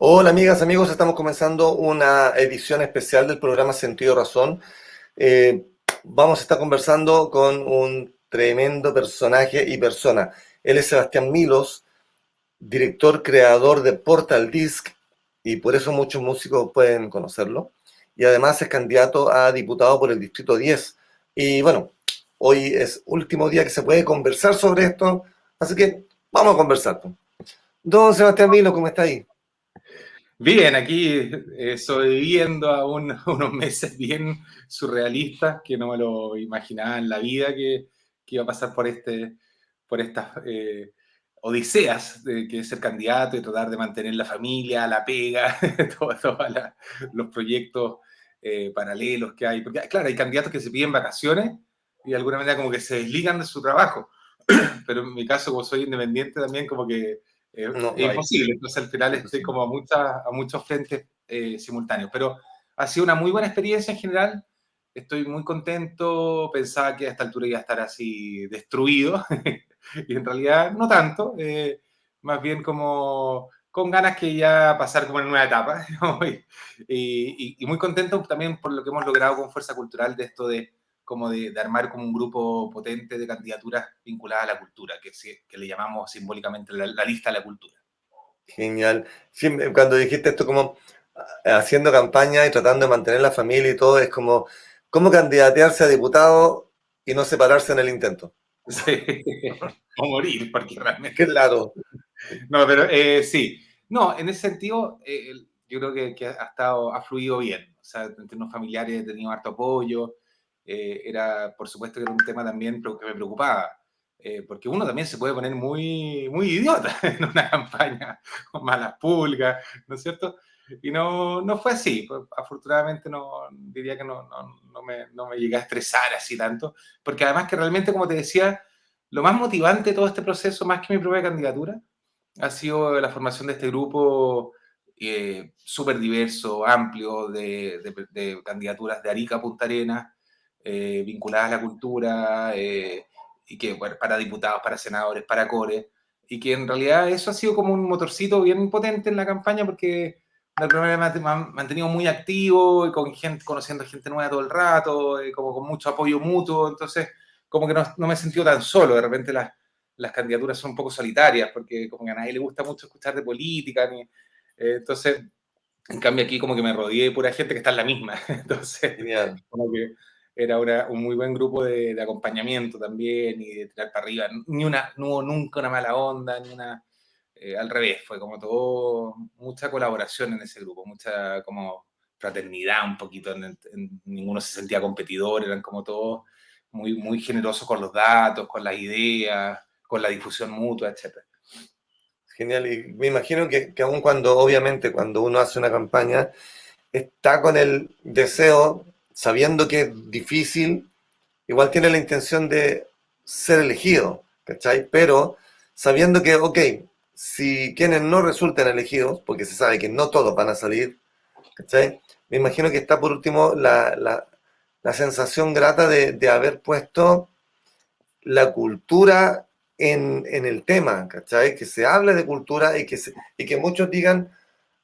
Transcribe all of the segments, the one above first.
Hola amigas, amigos, estamos comenzando una edición especial del programa Sentido Razón. Eh, Vamos a estar conversando con un tremendo personaje y persona. Él es Sebastián Milos, director, creador de Portal Disc, y por eso muchos músicos pueden conocerlo. Y además es candidato a diputado por el Distrito 10. Y bueno, hoy es último día que se puede conversar sobre esto, así que vamos a conversar. Don Sebastián Milos, ¿cómo está ahí? Bien, aquí sobreviviendo a unos meses bien surrealistas que no me lo imaginaba en la vida que iba a pasar por estas odiseas de que es ser candidato y tratar de mantener la familia, la pega, todos los proyectos paralelos que hay. Porque, claro, hay candidatos que se piden vacaciones y de alguna manera como que se desligan de su trabajo. Pero en mi caso, como soy independiente, también como que No, es no hay. imposible. Entonces, al final estoy Imposible. como a muchos frentes simultáneos. Pero ha sido una muy buena experiencia en general. Estoy muy contento. Pensaba que a esta altura iba a estar así destruido. Y en realidad no tanto. Más bien como con ganas que ya pasar como en una etapa. Y muy contento también por lo que hemos logrado con Fuerza Cultural de esto de como de armar como un grupo potente de candidaturas vinculadas a la cultura, que le llamamos simbólicamente la lista de la cultura. Genial. Sí, cuando dijiste esto como haciendo campaña y tratando de mantener la familia y todo, es como cómo candidatearse a diputado y no separarse en el intento. Sí. O morir, porque realmente. Claro. No, pero sí. No, en ese sentido, yo creo que ha fluido bien. O sea, en términos familiares he tenido harto apoyo. Por supuesto que era un tema también que me preocupaba. Porque uno también se puede poner muy idiota en una campaña con malas pulgas, ¿no es cierto? Y no fue así. Pues, afortunadamente diría que no me llegué a estresar así tanto. Porque además que realmente, como te decía, lo más motivante de todo este proceso, más que mi propia candidatura, ha sido la formación de este grupo súper diverso, amplio, de candidaturas de Arica a Punta Arenas, vinculadas a la cultura, y que, bueno, para diputados, para senadores, para core, y que en realidad eso ha sido como un motorcito bien potente en la campaña porque de alguna manera me ha mantenido muy activo y con gente, conociendo gente nueva todo el rato, como con mucho apoyo mutuo, entonces como que no me he sentido tan solo, de repente las candidaturas son un poco solitarias, porque como que a nadie le gusta mucho escuchar de política, entonces, en cambio aquí como que me rodeé de pura gente que está en la misma, entonces, Genial. como que era un muy buen grupo de acompañamiento también y de tirar para arriba, no hubo nunca una mala onda, al revés, fue como todo, mucha colaboración en ese grupo, mucha como fraternidad un poquito, ninguno se sentía competidor, eran como todos muy generosos con los datos, con las ideas, con la difusión mutua, etcétera. Genial. Y me imagino que aun cuando, obviamente, cuando uno hace una campaña, está con el deseo, sabiendo que es difícil, igual tiene la intención de ser elegido, ¿cachai? Pero sabiendo que, ok, si quienes no resulten elegidos, porque se sabe que no todos van a salir, ¿cachai? Me imagino que está por último la sensación grata de haber puesto la cultura en el tema, ¿cachai? Que se hable de cultura y que muchos digan,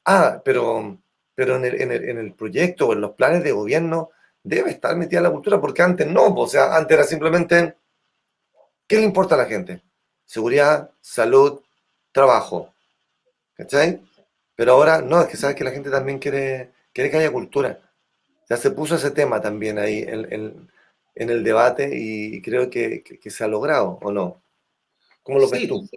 ah, pero en el proyecto o en los planes de gobierno debe estar metida en la cultura, porque antes no, o sea, antes era simplemente, ¿qué le importa a la gente? Seguridad, salud, trabajo, ¿cachai? Pero ahora no, es que sabes que la gente también quiere que haya cultura. Ya se puso ese tema también ahí en el debate y creo que se ha logrado, ¿o no? ¿Cómo lo ves Sí, tú?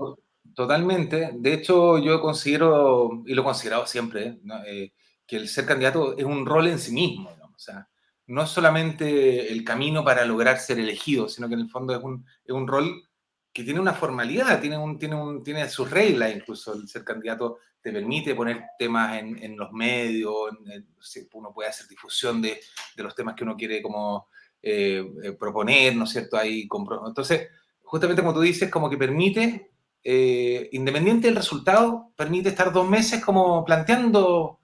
totalmente. De hecho, yo considero, y lo he considerado siempre, ¿no? Que el ser candidato es un rol en sí mismo, ¿no? O sea, no es solamente el camino para lograr ser elegido, sino que en el fondo es un rol que tiene una formalidad, tiene sus reglas, incluso el ser candidato te permite poner temas en los medios, uno puede hacer difusión de los temas que uno quiere como proponer, ¿no es cierto? Entonces, justamente como tú dices, como que permite, independiente del resultado, permite estar 2 meses como planteando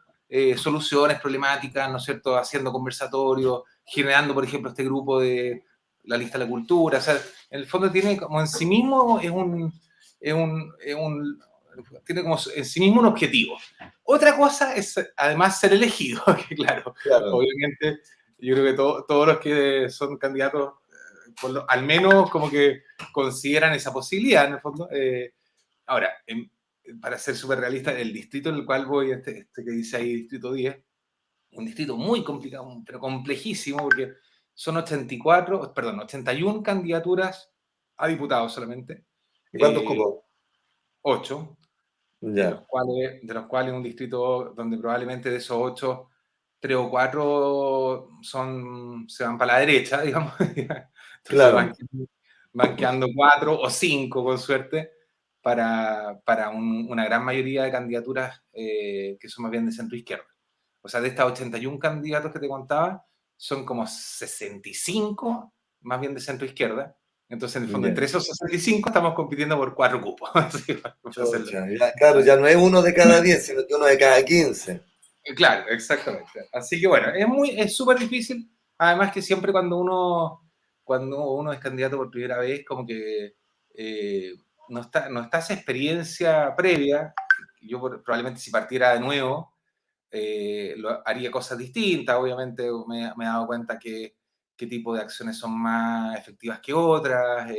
soluciones, problemáticas, ¿no es cierto? Haciendo conversatorios, generando, por ejemplo, este grupo de la lista de la cultura. O sea, en el fondo tiene como en sí mismo tiene como en sí mismo un objetivo. Otra cosa es además ser elegido, que claro, Claro. obviamente yo creo que todos los que son candidatos, al menos como que consideran esa posibilidad en el fondo. Ahora, para ser súper realista, el distrito en el cual voy, este que dice ahí, Distrito 10, un distrito muy complicado, pero complejísimo, porque son 81 candidaturas a diputados solamente, ¿Y cuántos cupos? 8, Ya, de los cuales un distrito donde probablemente de esos 8, 3 o 4 se van para la derecha, digamos. Entonces claro. van quedando 4 o 5 con suerte para una gran mayoría de candidaturas que son más bien de centro izquierda. O sea, de estas 81 candidatos que te contaba, son como 65 más bien de centro izquierda. Entonces, en el fondo, Ya. entre esos 65 estamos compitiendo por 4 cupos. Así, para hacerlo. Chocha, ya, claro, ya no es uno de cada 10, sino que uno de cada 15. Claro, exactamente. Así que bueno, es súper difícil. Además que siempre cuando uno es candidato por primera vez, como que no está esa experiencia previa. Yo probablemente si partiera de nuevo, haría cosas distintas. Obviamente me he dado cuenta qué tipo de acciones son más efectivas que otras.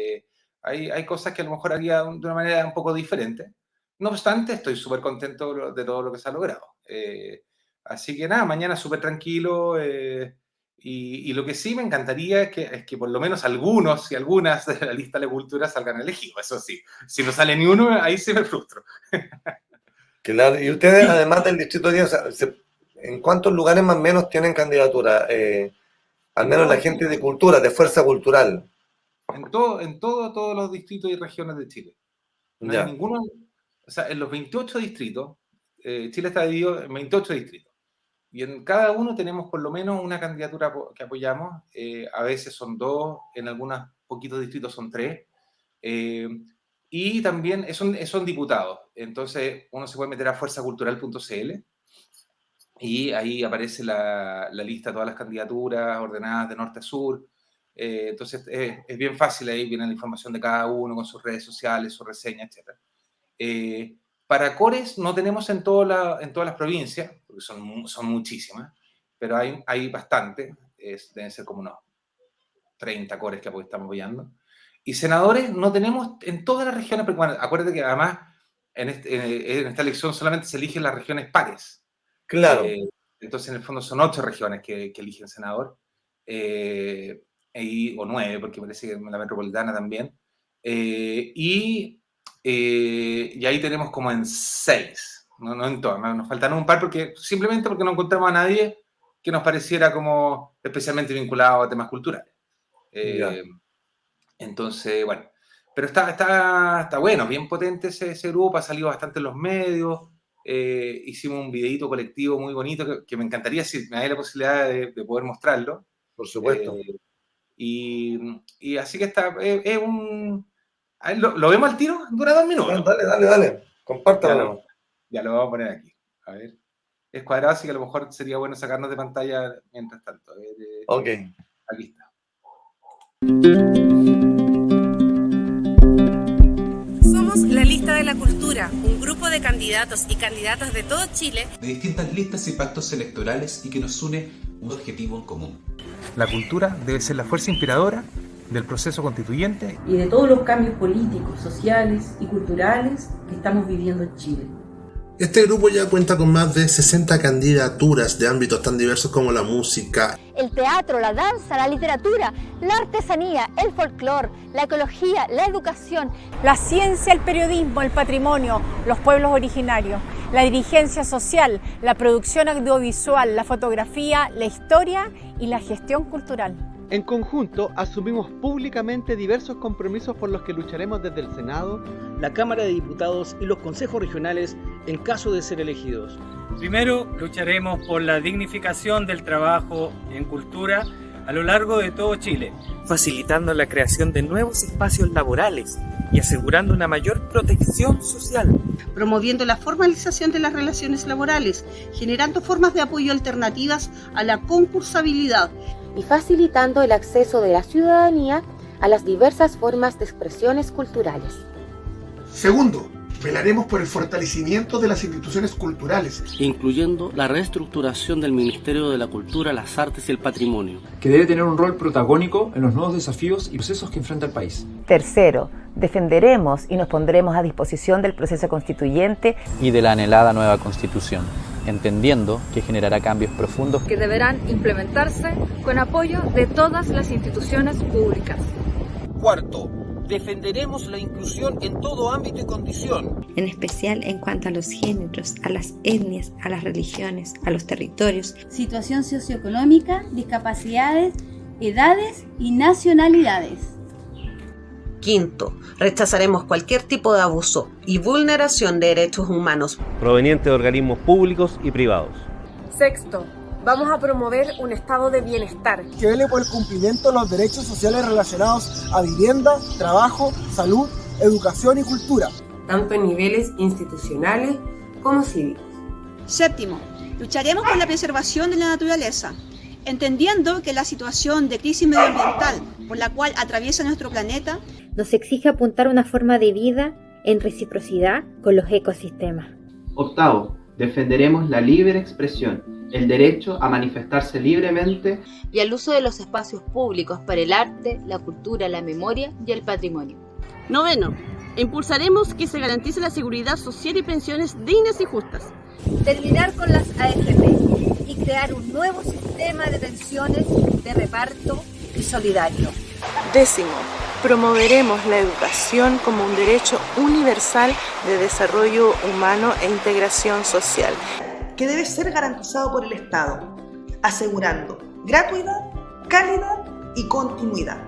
Hay cosas que a lo mejor haría de una manera un poco diferente. No obstante, estoy súper contento de todo lo que se ha logrado. Así que nada, mañana súper tranquilo. Y lo que sí me encantaría es que por lo menos algunos y algunas de la lista de la cultura salgan elegidos. Eso sí, si no sale ni uno, ahí sí me frustro. Claro, y ustedes, además del Distrito 10, o sea, ¿en cuántos lugares más o menos tienen candidatura? Al En menos todo la el país. gente de cultura, de fuerza cultural. Todos los distritos y regiones de Chile. No hay Ya, ninguno, o sea, en los 28 distritos, Chile está dividido en 28 distritos. Y en cada uno tenemos por lo menos una candidatura que apoyamos. A veces son 2, en algunos poquitos distritos son 3. eh, y también son diputados. Entonces uno se puede meter a fuerzacultural.cl y ahí aparece la lista de todas las candidaturas ordenadas de norte a sur. Entonces es bien fácil, ahí viene la información de cada uno con sus redes sociales, su reseña, etc. Para cores no tenemos en todas las provincias, porque son muchísimas, pero hay bastante, deben ser como unos 30 cores que estamos apoyando. Y senadores no tenemos en todas las regiones, porque bueno, acuérdate que además en esta elección solamente se eligen las regiones pares. claro, Eh, entonces, en el fondo son 8 regiones que eligen senador, o 9, porque parece que en la metropolitana también. Y ahí tenemos como en 6, no en todas, nos faltan un par simplemente porque no encontramos a nadie que nos pareciera como especialmente vinculado a temas culturales. ya. Eh, entonces, bueno, pero está bueno, bien potente ese grupo, ha salido bastante en los medios. Hicimos un videíto colectivo muy bonito que me encantaría si me da la posibilidad de poder mostrarlo. Por Eh, supuesto. y así que es un... ahí ¿Lo vemos al tiro? Dura 2 Ya, minutos. dale, dale, dale. Ya Compártalo lo, nomás. ya lo vamos a poner aquí. A ver. Es cuadrado, así que a lo mejor sería bueno sacarnos de pantalla mientras tanto. A ver, Ok. aquí está. Somos la Lista de la Cultura, un grupo de candidatos y candidatas de todo Chile, de distintas listas y pactos electorales y que nos une un objetivo en común. La cultura debe ser la fuerza inspiradora del proceso constituyente y de todos los cambios políticos, sociales y culturales que estamos viviendo en Chile. Este grupo ya cuenta con más de 60 candidaturas de ámbitos tan diversos como la música, el teatro, la danza, la literatura, la artesanía, el folclore, la ecología, la educación, la ciencia, el periodismo, el patrimonio, los pueblos originarios, la dirigencia social, la producción audiovisual, la fotografía, la historia y la gestión cultural. En conjunto, asumimos públicamente diversos compromisos por los que lucharemos desde el Senado, la Cámara de Diputados y los consejos regionales en caso de ser elegidos. Primero, lucharemos por la dignificación del trabajo en cultura a lo largo de todo Chile, facilitando la creación de nuevos espacios laborales y asegurando una mayor protección social. Promoviendo la formalización de las relaciones laborales, generando formas de apoyo alternativas a la concursabilidad y facilitando el acceso de la ciudadanía a las diversas formas de expresiones culturales. Segundo, velaremos por el fortalecimiento de las instituciones culturales, incluyendo la reestructuración del Ministerio de la Cultura, las Artes y el Patrimonio, que debe tener un rol protagónico en los nuevos desafíos y procesos que enfrenta el país. Tercero, defenderemos y nos pondremos a disposición del proceso constituyente y de la anhelada nueva Constitución, entendiendo que generará cambios profundos que deberán implementarse con apoyo de todas las instituciones públicas. Cuarto, defenderemos la inclusión en todo ámbito y condición. En especial en cuanto a los géneros, a las etnias, a las religiones, a los territorios. Situación socioeconómica, discapacidades, edades y nacionalidades. Quinto, rechazaremos cualquier tipo de abuso y vulneración de derechos humanos proveniente de organismos públicos y privados. Sexto, vamos a promover un estado de bienestar que vele por el cumplimiento de los derechos sociales relacionados a vivienda, trabajo, salud, educación y cultura, tanto en niveles institucionales como cívicos. Séptimo, lucharemos por la preservación de la naturaleza, entendiendo que la situación de crisis medioambiental por la cual atraviesa nuestro planeta nos exige apuntar a una forma de vida en reciprocidad con los ecosistemas. Octavo, defenderemos la libre expresión, el derecho a manifestarse libremente y al uso de los espacios públicos para el arte, la cultura, la memoria y el patrimonio. Noveno, impulsaremos que se garantice la seguridad social y pensiones dignas y justas. Terminar con las AFP y crear un nuevo sistema de pensiones de reparto y solidario. Décimo, promoveremos la educación como un derecho universal de desarrollo humano e integración social, que debe ser garantizado por el Estado, asegurando gratuidad, calidad y continuidad.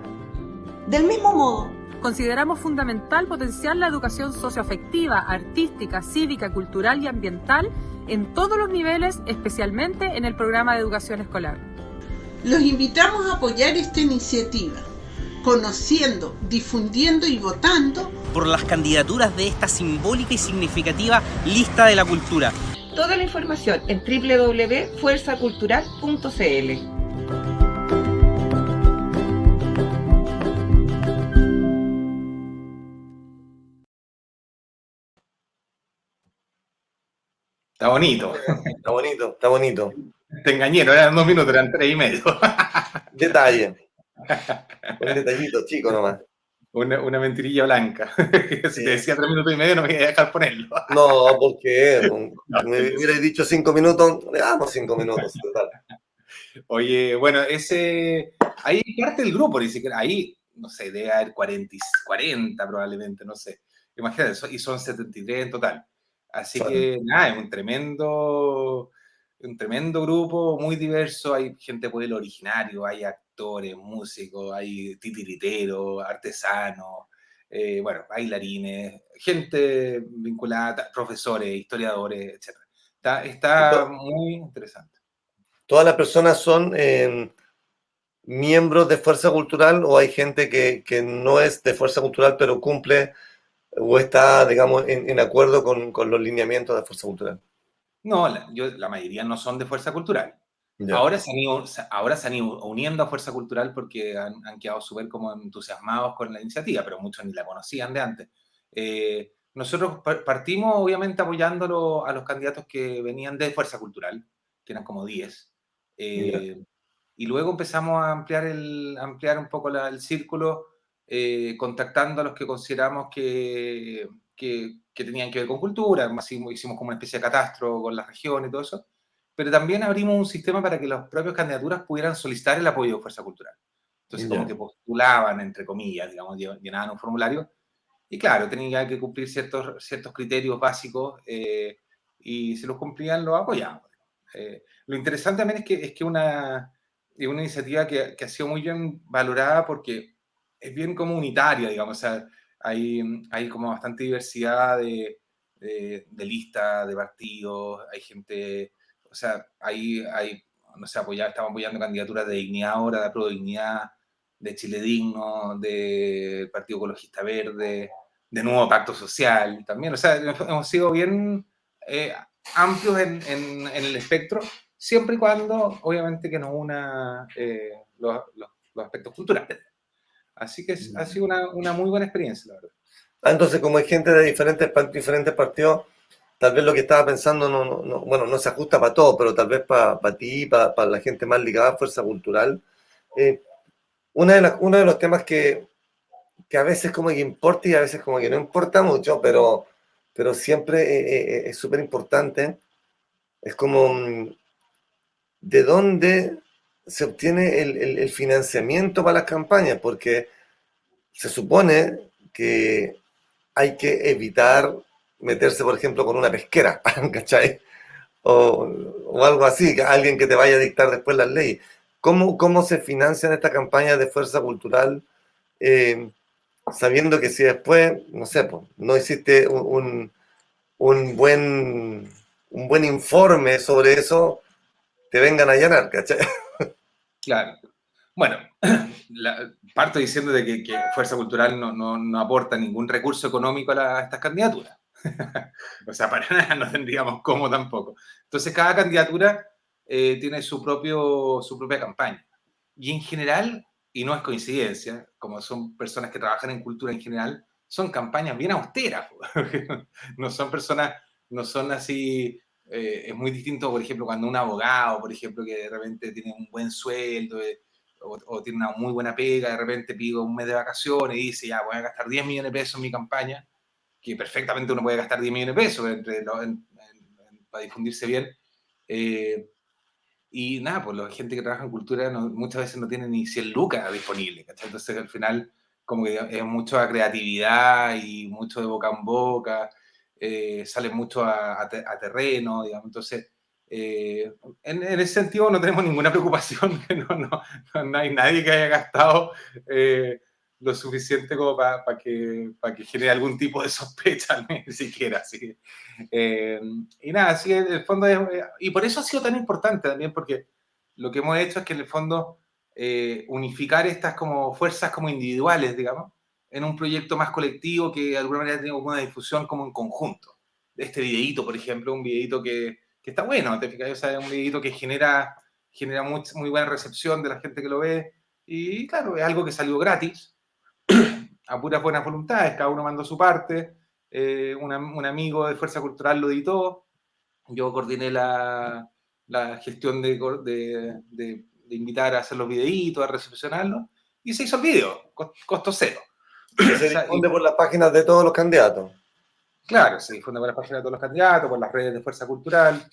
Del mismo modo, consideramos fundamental potenciar la educación socioafectiva, artística, cívica, cultural y ambiental en todos los niveles, especialmente en el programa de educación escolar. Los invitamos a apoyar esta iniciativa, conociendo, difundiendo y votando por las candidaturas de esta simbólica y significativa lista de la cultura. Toda la información en www.fuerzacultural.cl. Está bonito. Está bonito, está bonito. Te engañé, no eran 2 minutos, eran 3 y medio. Detalle. Un detallito chico nomás. Una mentirilla blanca. Si te decía 3 minutos y medio no me iba a dejar ponerlo. No, porque me hubierais dicho 5 minutos, le damos 5 minutos. Total. Oye, bueno, ahí parte del grupo, ni siquiera, ahí, no sé, debe haber 40 probablemente, no sé. Imagínate, y son 73 en total. Así que nada, es un tremendo grupo, muy diverso. Hay gente de pueblo originario, hay actores, músicos, hay titiriteros, artesanos, bueno, bailarines, gente vinculada, profesores, historiadores, etc. Está muy interesante. ¿Todas las personas son miembros de Fuerza Cultural o hay gente que no es de Fuerza Cultural pero cumple o está, digamos, en acuerdo con los lineamientos de Fuerza Cultural? No, la mayoría no son de Fuerza Cultural. Ya. Ahora se han ido uniendo a Fuerza Cultural porque han quedado súper como entusiasmados con la iniciativa, pero muchos ni la conocían de antes. Nosotros partimos, obviamente, apoyándolo a los candidatos que venían de Fuerza Cultural, que eran como 10. Y luego empezamos a ampliar un poco el círculo, contactando a los que consideramos que tenían que ver con cultura. Así hicimos como una especie de catastro con las regiones y todo eso. Pero también abrimos un sistema para que las propias candidaturas pudieran solicitar el apoyo de Fuerza Cultural. Entonces, como que postulaban, entre comillas, digamos, llenaban un formulario. Y claro, tenían que cumplir ciertos criterios básicos y si los cumplían, los apoyamos. Lo interesante también es que una iniciativa que ha sido muy bien valorada porque es bien comunitaria, digamos. O sea, hay como bastante diversidad de listas, de partidos, hay gente, o sea, no sé, estamos apoyando candidaturas de Dignidad Ahora, de Apruebo Dignidad, de Chile Digno, del Partido Ecologista Verde, de Nuevo Pacto Social también. O sea, hemos sido bien amplios en el espectro, siempre y cuando, obviamente, que nos una los aspectos culturales. Así que ha sido una muy buena experiencia, la verdad. Entonces, como hay gente de diferentes partidos, tal vez lo que estaba pensando no se ajusta para todo, pero tal vez para ti, para la gente más ligada a Fuerza Cultural. Uno de los temas que a veces como que importa y a veces como que no importa mucho, pero siempre es súper importante, es como de dónde se obtiene el financiamiento para las campañas, porque se supone que hay que evitar meterse, por ejemplo, con una pesquera, ¿cachai? O algo así, alguien que te vaya a dictar después las leyes. ¿Cómo se financian estas campañas de Fuerza Cultural sabiendo que si después, no sé, pues, no hiciste un buen informe sobre eso, te vengan a allanar, ¿cachai? Claro. Bueno, parto diciendo de que Fuerza Cultural no aporta ningún recurso económico a estas candidaturas. O sea, para nada no tendríamos cómo tampoco. Entonces, cada candidatura tiene su propia campaña. Y en general, y no es coincidencia, como son personas que trabajan en cultura en general, son campañas bien austeras. No son así. Es muy distinto, por ejemplo, cuando un abogado, por ejemplo, que de repente tiene un buen sueldo o tiene una muy buena pega, de repente pido un mes de vacaciones y dice, ya, voy a gastar 10 millones de pesos en mi campaña, que perfectamente uno puede gastar 10 millones de pesos para difundirse bien. Y nada, pues la gente que trabaja en cultura muchas veces no tiene ni 100 lucas disponibles, ¿cachai? Entonces al final como que es mucha creatividad y mucho de boca en boca, sale mucho a terreno, digamos. Entonces, en ese sentido no tenemos ninguna preocupación, no hay nadie que haya gastado lo suficiente como para que genere algún tipo de sospecha, ni siquiera. Así. Y nada, así en el fondo y por eso ha sido tan importante también, porque lo que hemos hecho es que en el fondo unificar estas como fuerzas como individuales, digamos, en un proyecto más colectivo que de alguna manera tiene una difusión como en conjunto. Este videíto, por ejemplo, un videíto que está bueno, ¿te fijas? O sea, es un videíto que genera muy buena recepción de la gente que lo ve, y claro, es algo que salió gratis, a puras buenas voluntades, cada uno mandó su parte, un amigo de Fuerza Cultural lo editó, yo coordiné la gestión de invitar a hacer los videitos, a recepcionarlos, y se hizo el video, costo cero. Se difunde por las páginas de todos los candidatos. Claro, se difunde por las páginas de todos los candidatos, por las redes de Fuerza Cultural,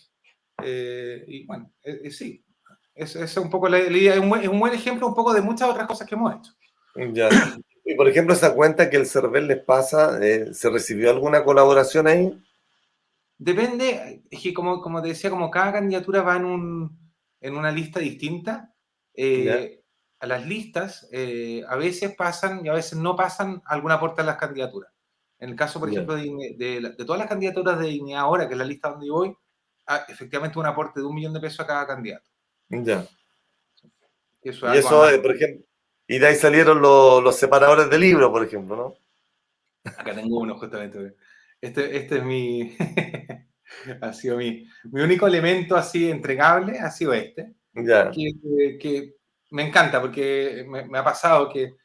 y bueno, sí, es un poco la idea, es un buen ejemplo un poco de muchas otras cosas que hemos hecho. Ya. Y por ejemplo, esa cuenta que el CERVEL les pasa, ¿se recibió alguna colaboración ahí? Depende, es que como te decía, como cada candidatura va en una lista distinta, a las listas a veces pasan y a veces no pasan algún aporte a las candidaturas. En el caso, por ejemplo, de todas las candidaturas de Dignidad Ahora, que es la lista donde yo voy, efectivamente un aporte de 1 millón de pesos a cada candidato. Ya. Eso y eso, por ejemplo, y de ahí salieron los separadores de libros, por ejemplo, ¿no? Acá tengo uno, justamente. Este es mi... ha sido mi único elemento así entregable, ha sido este. Ya. Que me encanta, porque me ha pasado que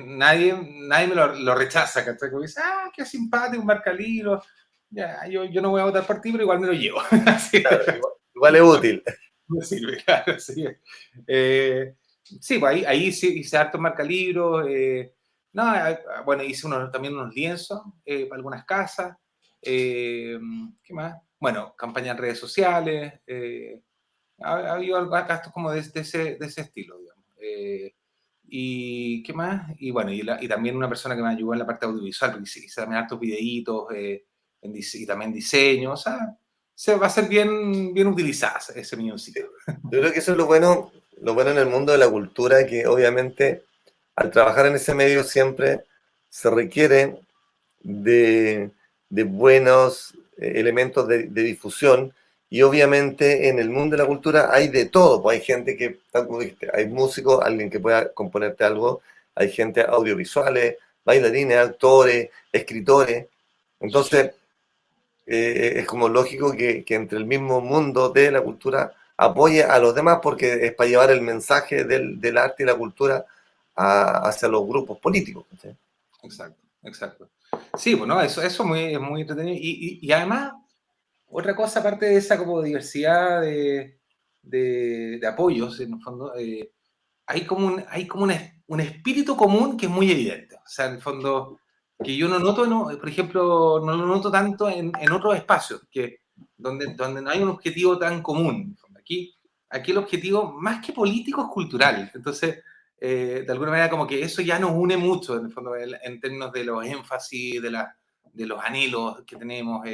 nadie me lo rechaza, ¿cachai? Como dice, qué simpático, un marcalibro. Ya, yo no voy a votar por ti, pero igual me lo llevo. Claro, igual es útil. me sirve, claro, sí. Sí, pues ahí sí hice hartos marcalibros. No, bueno, hice también unos lienzos para algunas casas. ¿Qué más? Bueno, campaña en redes sociales. Ha habido gastos como de ese estilo, digamos. ¿Y qué más? Y bueno, y también una persona que me ayudó en la parte audiovisual, porque hice también hartos videitos y también diseño. O sea, se va a ser bien utilizada ese milloncito. Yo creo que eso es lo bueno en el mundo de la cultura, que obviamente al trabajar en ese medio siempre se requiere de buenos elementos de difusión, y obviamente en el mundo de la cultura hay de todo, pues hay gente que, tal como dijiste, hay músicos, alguien que pueda componerte algo, hay gente audiovisuales, bailarines, actores, escritores, entonces es como lógico que entre el mismo mundo de la cultura apoye a los demás, porque es para llevar el mensaje del arte y la cultura hacia los grupos políticos, ¿sí? Exacto. Sí, bueno, eso es muy entretenido. Y además, otra cosa, aparte de esa como diversidad de apoyos, en el fondo, hay como un espíritu común que es muy evidente. O sea, en el fondo, que yo no noto, por ejemplo, no lo noto tanto en otros espacios, donde no hay un objetivo tan común. Aquí el objetivo, más que político, es cultural. Entonces, de alguna manera, como que eso ya nos une mucho, en el fondo, en términos de los énfasis, de los anhelos que tenemos.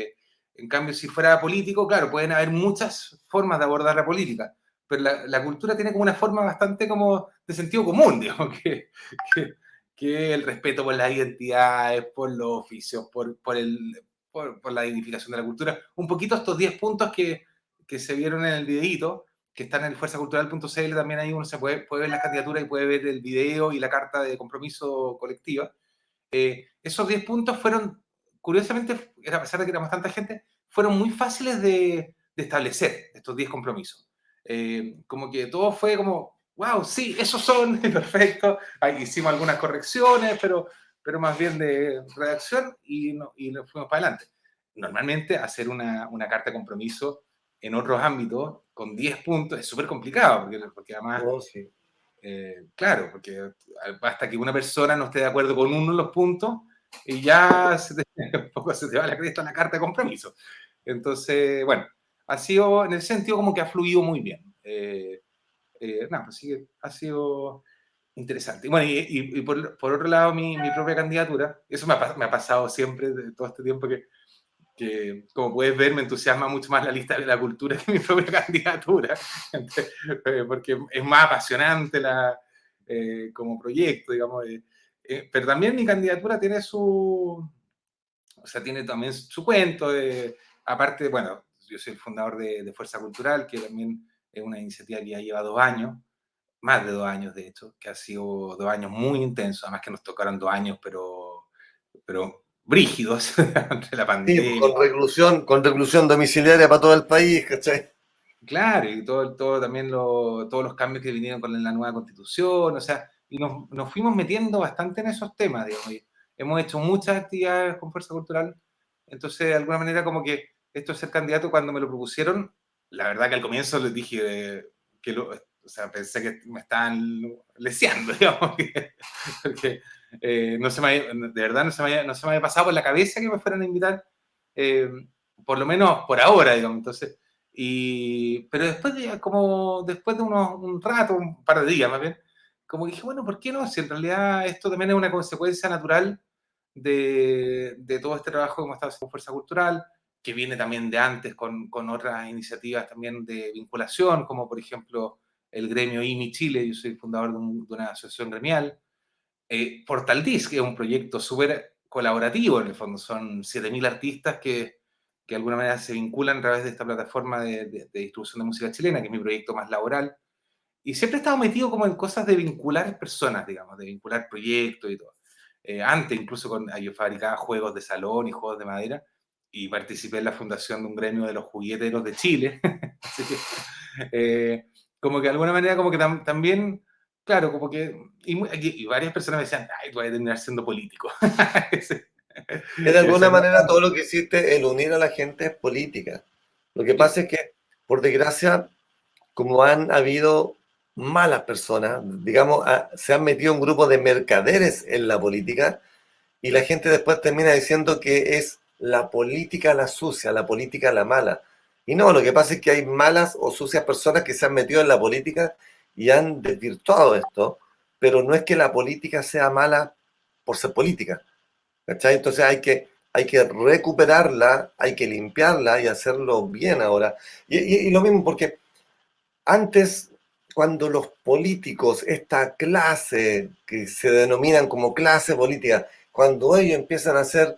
En cambio, si fuera político, claro, pueden haber muchas formas de abordar la política, pero la cultura tiene como una forma bastante como de sentido común, digamos, que el respeto por las identidades, por los oficios, por la dignificación de la cultura. Un poquito estos 10 puntos que se vieron en el videíto, que están en fuerzacultural.cl, también ahí uno se puede ver las candidaturas y puede ver el video y la carta de compromiso colectiva. Esos 10 puntos fueron, curiosamente, a pesar de que éramos tanta gente, fueron muy fáciles de establecer, estos 10 compromisos. Como que todo fue como, wow, sí, esos son, perfecto. Ahí hicimos algunas correcciones, pero más bien de redacción y nos fuimos para adelante. Normalmente hacer una carta de compromiso en otros ámbitos con 10 puntos es súper complicado, porque además, sí. claro, porque basta que una persona no esté de acuerdo con uno de los puntos y ya un poco se te va la cresta la carta de compromiso. Entonces, bueno, ha sido, en el sentido como que ha fluido muy bien. Pues sí, ha sido interesante. Y bueno, y por otro lado, mi propia candidatura, eso me ha pasado siempre de todo este tiempo que como puedes ver, me entusiasma mucho más la lista de la cultura que mi propia candidatura, porque es más apasionante como proyecto, digamos. Pero también mi candidatura tiene tiene también su cuento. Aparte, bueno, yo soy el fundador de Fuerza Cultural, que también es una iniciativa que ya lleva 2 años, más de 2 años de hecho, que ha sido 2 años muy intensos, además que nos tocaron 2 años, pero brígidos entre la pandemia. Sí, con reclusión domiciliaria para todo el país, ¿cachai? Claro, y todo también todos los cambios que vinieron con la nueva constitución, o sea, y nos fuimos metiendo bastante en esos temas, digamos. Hemos hecho muchas actividades con Fuerza Cultural, entonces de alguna manera como que esto de ser candidato, cuando me lo propusieron, la verdad que al comienzo les dije pensé que me estaban leseando, digamos, porque de verdad no se me había pasado por la cabeza que me fueran a invitar, por lo menos por ahora, digamos. Entonces, pero después de un rato, un par de días más bien, como dije, bueno, ¿por qué no? Si en realidad esto también es una consecuencia natural de todo este trabajo que hemos estado haciendo con Fuerza Cultural, que viene también de antes con otras iniciativas también de vinculación, como por ejemplo el gremio IMI Chile. Yo soy fundador de una asociación gremial. Portaldis, que es un proyecto súper colaborativo, en el fondo son 7.000 artistas que de alguna manera se vinculan a través de esta plataforma de distribución de música chilena, que es mi proyecto más laboral. Y siempre he estado metido como en cosas de vincular personas, digamos, de vincular proyectos y todo. Antes incluso yo fabricaba juegos de salón y juegos de madera, y participé en la fundación de un gremio de los jugueteros de Chile. Así que, como que de alguna manera, como que también, claro, como que, y varias personas me decían, ay, voy a terminar siendo político. De alguna manera todo lo que hiciste, el unir a la gente, es política. Lo que pasa es que, por desgracia, como han habido malas personas, digamos, se han metido un grupo de mercaderes en la política y la gente después termina diciendo que es la política la sucia, la política la mala. Y no, lo que pasa es que hay malas o sucias personas que se han metido en la política y han desvirtuado esto, pero no es que la política sea mala por ser política, ¿cachai? Entonces hay que recuperarla, hay que limpiarla y hacerlo bien ahora. Y lo mismo porque antes, cuando los políticos, esta clase que se denominan como clase política, cuando ellos empiezan a hacer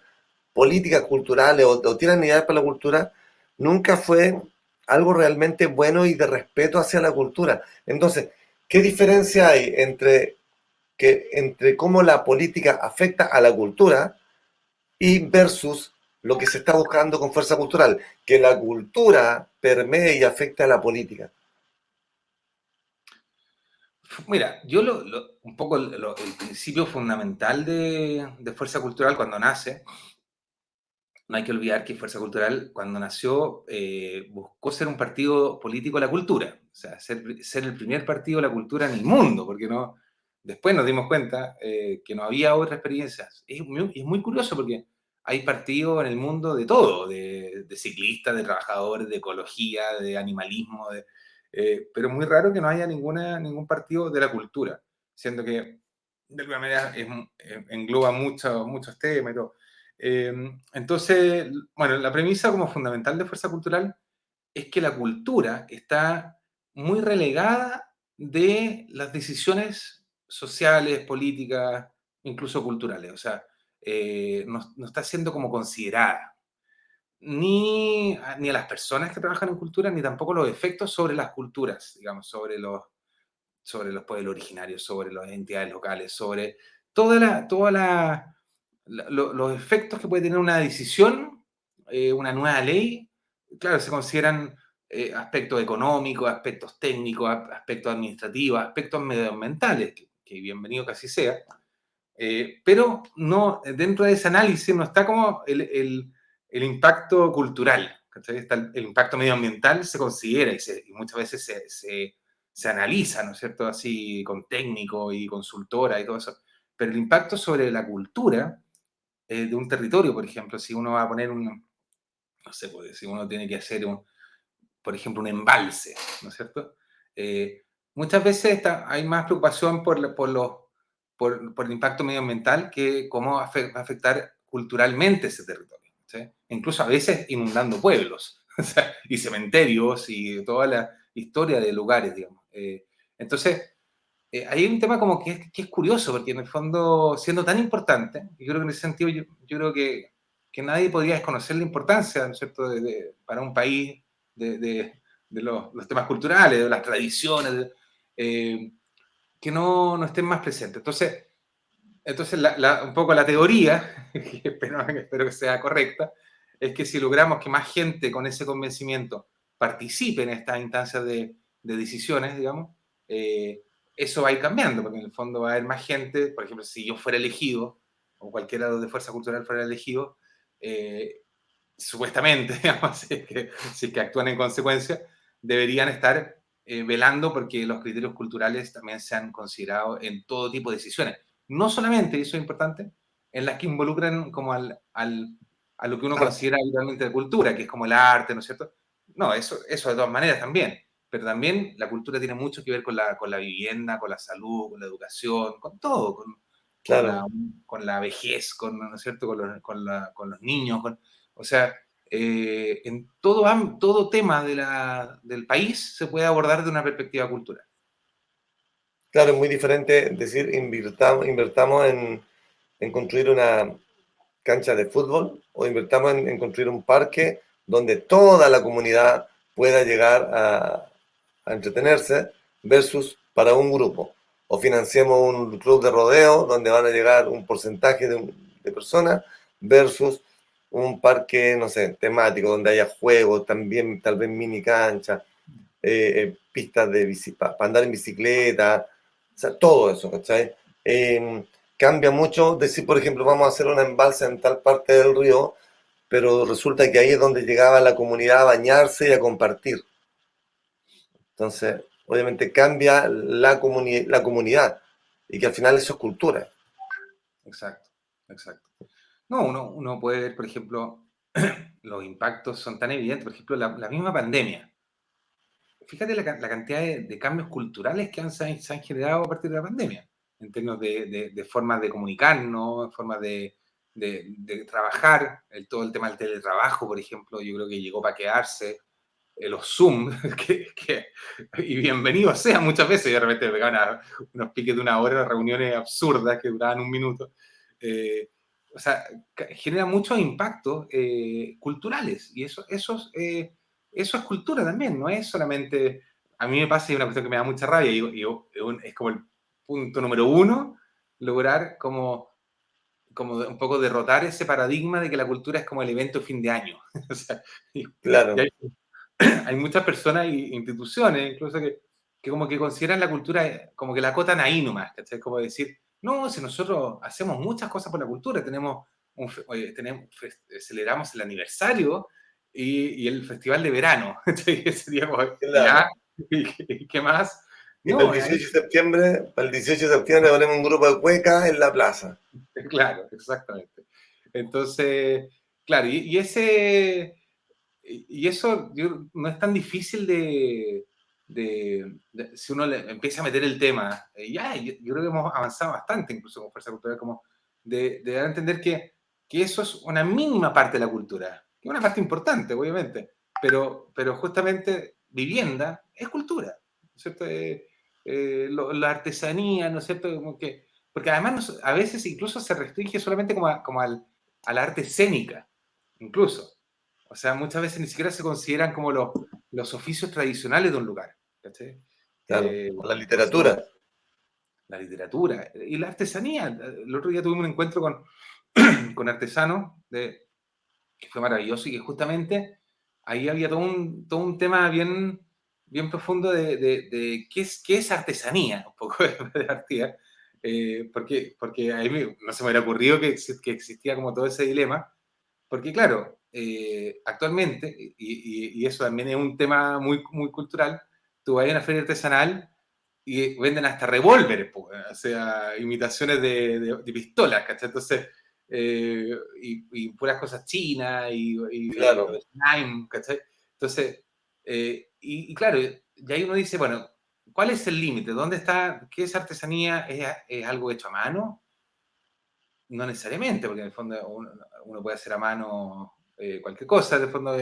políticas culturales o tienen ideas para la cultura, nunca fue algo realmente bueno y de respeto hacia la cultura. Entonces, ¿qué diferencia hay entre cómo la política afecta a la cultura y versus lo que se está buscando con fuerza cultural? Que la cultura permee y afecte a la política. Mira, yo un poco el principio fundamental de Fuerza Cultural cuando nace, no hay que olvidar que Fuerza Cultural cuando nació buscó ser un partido político de la cultura, o sea, ser el primer partido de la cultura en el mundo, porque no, después nos dimos cuenta que no había otras experiencias. Es muy curioso porque hay partidos en el mundo de todo, de ciclistas, de trabajadores, de ecología, de animalismo, pero es muy raro que no haya ningún partido de la cultura, siendo que de alguna manera engloba muchos temas y todo. Entonces, bueno, la premisa como fundamental de Fuerza Cultural es que la cultura está muy relegada de las decisiones sociales, políticas, incluso culturales. O sea, no está siendo como considerada ni a las personas que trabajan en cultura, ni tampoco los efectos sobre las culturas, digamos, sobre los pueblos originarios, sobre las entidades locales, sobre los efectos que puede tener una decisión, una nueva ley. Claro, se consideran aspectos económicos, aspectos técnicos, aspectos administrativos, aspectos medioambientales, que bienvenido que así sea, pero no, dentro de ese análisis no está como el impacto cultural, ¿cachai? El impacto medioambiental se considera y muchas veces se analiza, ¿no es cierto?, así con técnico y consultora y todo eso, pero el impacto sobre la cultura de un territorio, por ejemplo, si uno va a poner no sé, pues, si uno tiene que hacer, por ejemplo, un embalse, ¿no es cierto? Muchas veces hay más preocupación por el impacto medioambiental que cómo va a afectar culturalmente ese territorio, ¿sí? Incluso a veces inundando pueblos, o sea, y cementerios y toda la historia de lugares, digamos. Entonces, hay un tema como que es curioso, porque en el fondo, siendo tan importante, yo creo que en ese sentido, yo creo que nadie podría desconocer la importancia, ¿no es cierto?, para un país de los temas culturales, de las tradiciones, que no estén más presentes. Entonces un poco la teoría, que espero que sea correcta, es que si logramos que más gente con ese convencimiento participe en estas instancias de decisiones, digamos, eso va a ir cambiando, porque en el fondo va a haber más gente. Por ejemplo, si yo fuera elegido, o cualquiera de Fuerza Cultural fuera elegido, supuestamente, digamos, si es que actúan en consecuencia, deberían estar velando porque los criterios culturales también sean considerados en todo tipo de decisiones. No solamente, y eso es importante, en las que involucran como a lo que uno considera habitualmente de cultura, que es como el arte, ¿no es cierto? No, eso de todas maneras también. Pero también la cultura tiene mucho que ver con la vivienda, con la salud, con la educación, con todo, con la vejez, ¿no es cierto?, con los niños, o sea, en todo tema del país se puede abordar de una perspectiva cultural. Claro, es muy diferente decir invertamos en construir una cancha de fútbol o invertamos en construir un parque donde toda la comunidad pueda llegar a entretenerse versus para un grupo. O financiemos un club de rodeo donde van a llegar un porcentaje de personas versus un parque, no sé, temático donde haya juegos, también tal vez mini cancha, pistas para andar en bicicleta, o sea, todo eso, ¿cachai? Cambia mucho decir, por ejemplo, vamos a hacer una embalse en tal parte del río, pero resulta que ahí es donde llegaba la comunidad a bañarse y a compartir. Entonces, obviamente cambia la comunidad y que al final eso es cultura. Exacto, exacto. No, uno puede ver, por ejemplo, los impactos son tan evidentes, por ejemplo, la misma pandemia. Fíjate la cantidad de cambios culturales que se han generado a partir de la pandemia, en términos de formas de comunicarnos, formas de trabajar, todo el tema del teletrabajo, por ejemplo, yo creo que llegó para quedarse, los Zoom, y bienvenidos sean muchas veces, de repente me pegaban unos piques de 1 hora, reuniones absurdas que duraban 1 minuto. O sea, genera muchos impactos culturales, y eso es cultura también, no es solamente... A mí me pasa, y una cuestión que me da mucha rabia, es como el punto número 1, lograr como un poco derrotar ese paradigma de que la cultura es como el evento de fin de año. O sea, Claro. hay muchas personas e instituciones, incluso que como que consideran la cultura como que la acotan ahí nomás, ¿cachai? Como decir, no, si nosotros hacemos muchas cosas por la cultura, celebramos el aniversario y el festival de verano, ¿cachai? Sería como, Claro. ¿y qué más? Y No, para el 18 de septiembre ponemos un grupo de cuecas en la plaza. Claro, exactamente. Entonces, claro, y eso no es tan difícil si uno le empieza a meter el tema. Yo creo que hemos avanzado bastante, incluso con Fuerza Cultural, como de dar a entender que eso es una mínima parte de la cultura, que es una parte importante, obviamente, pero justamente vivienda es cultura, ¿no es cierto? La artesanía, ¿no es cierto? Como que, porque además a veces incluso se restringe solamente como a la arte escénica, incluso. O sea, muchas veces ni siquiera se consideran como los oficios tradicionales de un lugar. ¿Cachai? Claro, o la literatura. La literatura y la artesanía. El otro día tuvimos un encuentro con artesanos que fue maravilloso y que justamente ahí había todo un tema bien profundo de qué es artesanía, un poco de artía, porque a mí no se me hubiera ocurrido que existía como todo ese dilema, porque claro, actualmente, y eso también es un tema muy, muy cultural, tú vas a una feria artesanal y venden hasta revólveres, o sea, imitaciones de pistolas, ¿cachai? Entonces, y puras cosas chinas y Claro. slime, ¿cachai? Entonces, y claro, y ahí uno dice, bueno, ¿cuál es el límite? ¿Dónde está? ¿Qué es artesanía? ¿Es algo hecho a mano? No necesariamente, porque en el fondo uno puede hacer a mano cualquier cosa, en el fondo.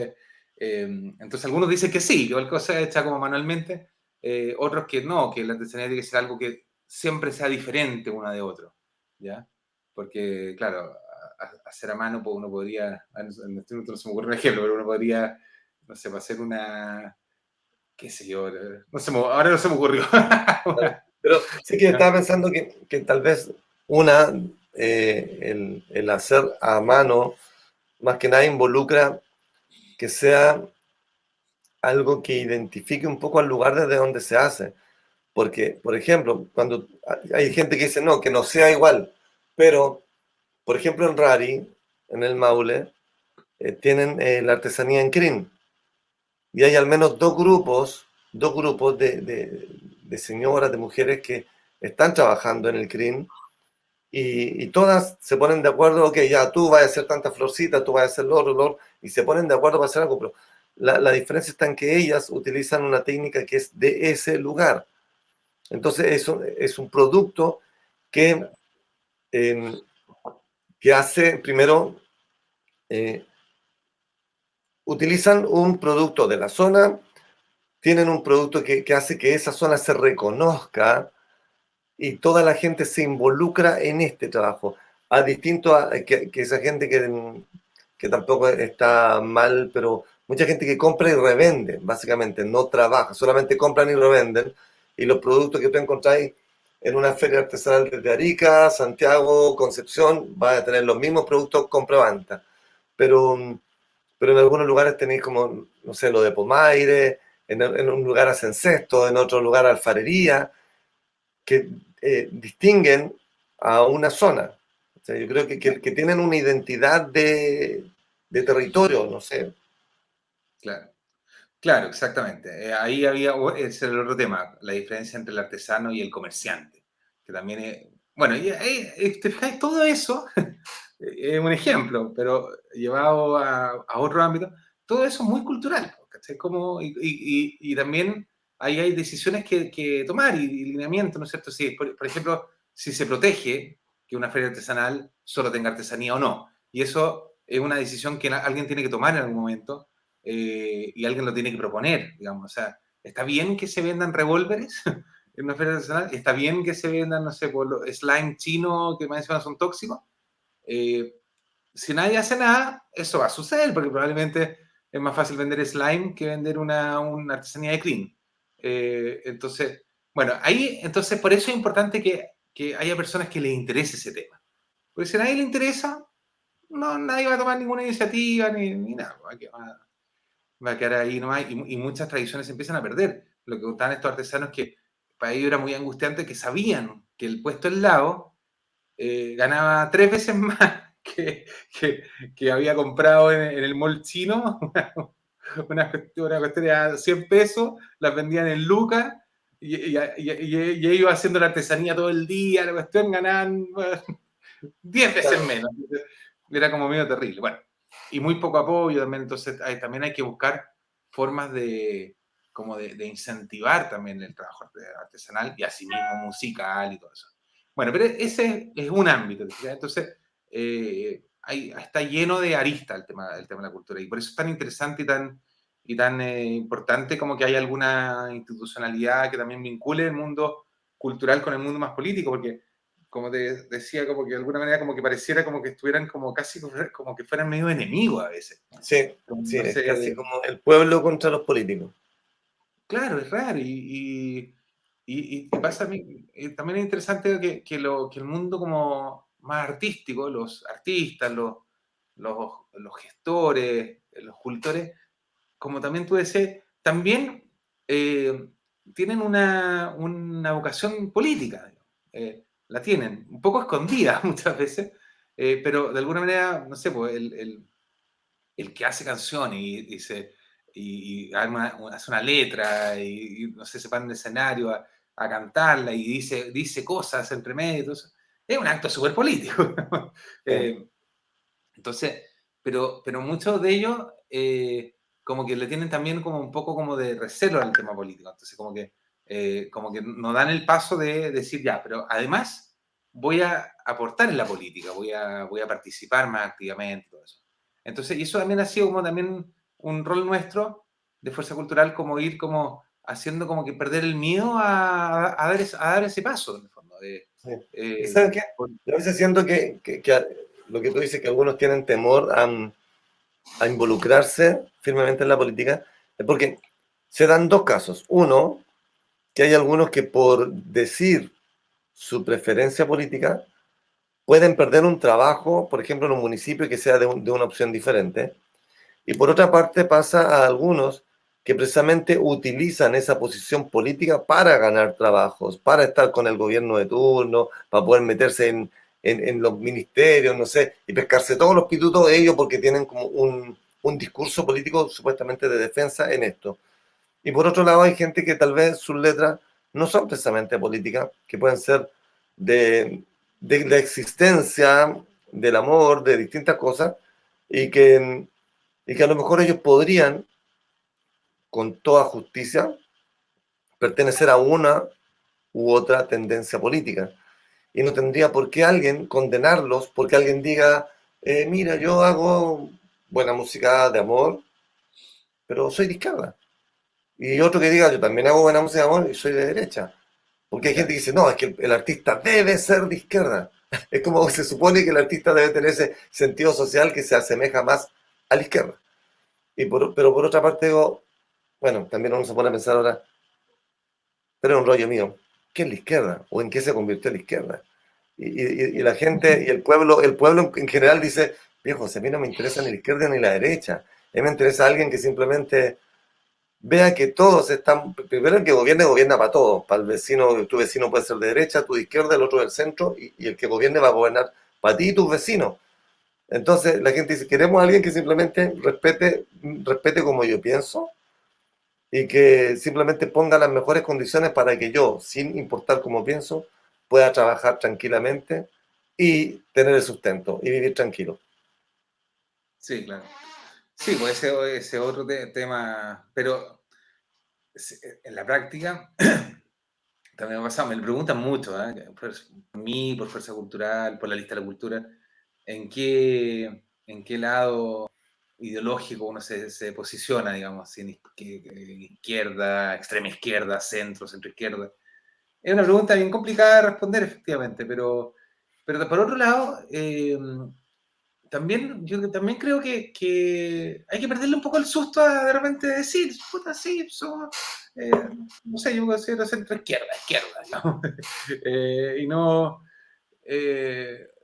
Entonces, algunos dicen que sí, que cualquier cosa es hecha como manualmente, otros que no, que la artesanía tiene que ser algo que siempre sea diferente una de otro, ¿ya? Porque, claro, hacer a mano, pues uno podría, en este momento no se me ocurre un ejemplo, pero uno podría, no sé, hacer una, qué sé yo, ahora no se me ocurrió. Pero sí que estaba pensando que tal vez el hacer a mano, más que nada involucra que sea algo que identifique un poco al lugar desde donde se hace. Porque, por ejemplo, cuando hay gente que dice no, que no sea igual, pero, por ejemplo, en Rari, en el Maule, tienen la artesanía en crin. Y hay al menos dos grupos de señoras, de mujeres que están trabajando en el crin y todas se ponen de acuerdo, ok, ya tú vas a hacer tanta florcita, tú vas a hacer olor, y se ponen de acuerdo para hacer algo, pero la diferencia está en que ellas utilizan una técnica que es de ese lugar. Entonces eso es un producto que hace, primero, utilizan un producto de la zona, tienen un producto que hace que esa zona se reconozca y toda la gente se involucra en este trabajo. A distinto a que esa gente que tampoco está mal, pero mucha gente que compra y revende, básicamente, no trabaja, solamente compran y revenden. Y los productos que tú encontráis en una feria artesanal desde Arica, Santiago, Concepción, vas a tener los mismos productos compra-venta. Pero en algunos lugares tenéis como, no sé, lo de Pomaire, en un lugar hacen cesto, en otro lugar alfarería, que distinguen a una zona. O sea, yo creo que tienen una identidad de territorio, no sé. Claro. Claro, exactamente. Ahí había, ese era el otro tema, la diferencia entre el artesano y el comerciante, que también es, bueno, y ahí, te fijáis, todo eso es un ejemplo, pero llevado a otro ámbito, todo eso es muy cultural, ¿cachai? Como, y también ahí hay decisiones que tomar y lineamientos, ¿no es cierto? Si, por ejemplo, si se protege que una feria artesanal solo tenga artesanía o no, y eso es una decisión que alguien tiene que tomar en algún momento, y alguien lo tiene que proponer, digamos. O sea, ¿está bien que se vendan revólveres en una feria artesanal? ¿Está bien que se vendan, no sé, por los slime chino que más encima son tóxicos? Si nadie hace nada, eso va a suceder, porque probablemente es más fácil vender slime que vender una artesanía de clean. Entonces, bueno, ahí, entonces, por eso es importante que haya personas que les interese ese tema. Porque si a nadie le interesa, no, nadie va a tomar ninguna iniciativa ni nada. Va a quedar ahí nomás, y muchas tradiciones se empiezan a perder. Lo que contaban estos artesanos que para ellos era muy angustiante, que sabían que el puesto al lado ganaba 3 veces más que había comprado en el mall chino, una cuestión de 100 pesos, las vendían en lucas, y ellos haciendo la artesanía todo el día, la cuestión ganaban 10 veces menos. Era como medio terrible. Bueno, y muy poco apoyo también, entonces también hay que buscar formas de incentivar también el trabajo artesanal y asimismo musical y todo eso. Bueno, pero ese es un ámbito, ¿sí? Entonces está lleno de aristas el tema de la cultura, y por eso es tan interesante y tan importante como que haya alguna institucionalidad que también vincule el mundo cultural con el mundo más político, porque como te decía, como que de alguna manera como que pareciera como que estuvieran como casi como que fueran medio enemigos a veces. Sí, es casi como el pueblo contra los políticos. Claro, es raro, y pasa a mí, también es interesante que el mundo como más artístico, los artistas, los gestores, los cultores, como también tú decías, también tienen una vocación política, la tienen, un poco escondida muchas veces, pero de alguna manera, no sé, pues el que hace canciones y hace una letra y no sé, se pone en el escenario a cantarla y dice cosas entre medio, todo eso, es un acto súper político. Entonces, pero muchos de ellos como que le tienen también como un poco como de recelo al tema político, entonces como que no dan el paso de decir ya, pero además voy a aportar en la política, voy a participar más activamente, todo eso. Entonces, y eso también ha sido como también un rol nuestro de Fuerza Cultural, como ir como haciendo como que perder el miedo a dar ese paso, en el fondo. ¿Sabes qué? Yo a veces siento que lo que tú dices, que algunos tienen temor a involucrarse firmemente en la política, es porque se dan dos casos. Uno, que hay algunos que por decir su preferencia política pueden perder un trabajo, por ejemplo, en un municipio que sea de una opción diferente. Y por otra parte pasa a algunos que precisamente utilizan esa posición política para ganar trabajos, para estar con el gobierno de turno, para poder meterse en los ministerios, no sé, y pescarse todos los pitutos de ellos porque tienen como un discurso político supuestamente de defensa en esto. Y por otro lado hay gente que tal vez sus letras no son precisamente políticas, que pueden ser de la existencia, del amor, de distintas cosas, y que a lo mejor ellos podrían, con toda justicia, pertenecer a una u otra tendencia política. Y no tendría por qué alguien condenarlos porque alguien diga, mira, yo hago buena música de amor, pero soy de izquierda. Y otro que diga, yo también hago buena música de amor y soy de derecha. Porque hay gente que dice, no, es que el artista debe ser de izquierda. Es como que se supone que el artista debe tener ese sentido social que se asemeja más a la izquierda. Pero por otra parte digo, bueno, también uno se pone a pensar ahora, pero es un rollo mío, ¿qué es la izquierda? ¿O en qué se convirtió la izquierda? Y la gente, y el pueblo en general dice, viejo, a mí no me interesa ni la izquierda ni la derecha. A mí me interesa alguien que simplemente vea que todos están, primero el que gobierna para todos, para el vecino, tu vecino puede ser de derecha, tu de izquierda, el otro del centro, y el que gobierne va a gobernar para ti y tus vecinos. Entonces la gente dice, queremos a alguien que simplemente respete como yo pienso, y que simplemente ponga las mejores condiciones para que yo, sin importar cómo pienso, pueda trabajar tranquilamente y tener el sustento y vivir tranquilo. Sí, claro. Sí, pues ese otro tema, pero en la práctica también me ha pasado, me lo preguntan mucho, por mí, por Fuerza Cultural, por la lista de la cultura, en qué lado ideológico uno se posiciona, digamos, si en izquierda, extrema izquierda, centro izquierda. Es una pregunta bien complicada de responder, efectivamente, pero por otro lado, yo también creo que hay que perderle un poco el susto a de repente decir, puta, sí, somos, no sé, yo considero centro izquierda, ¿no? Y no,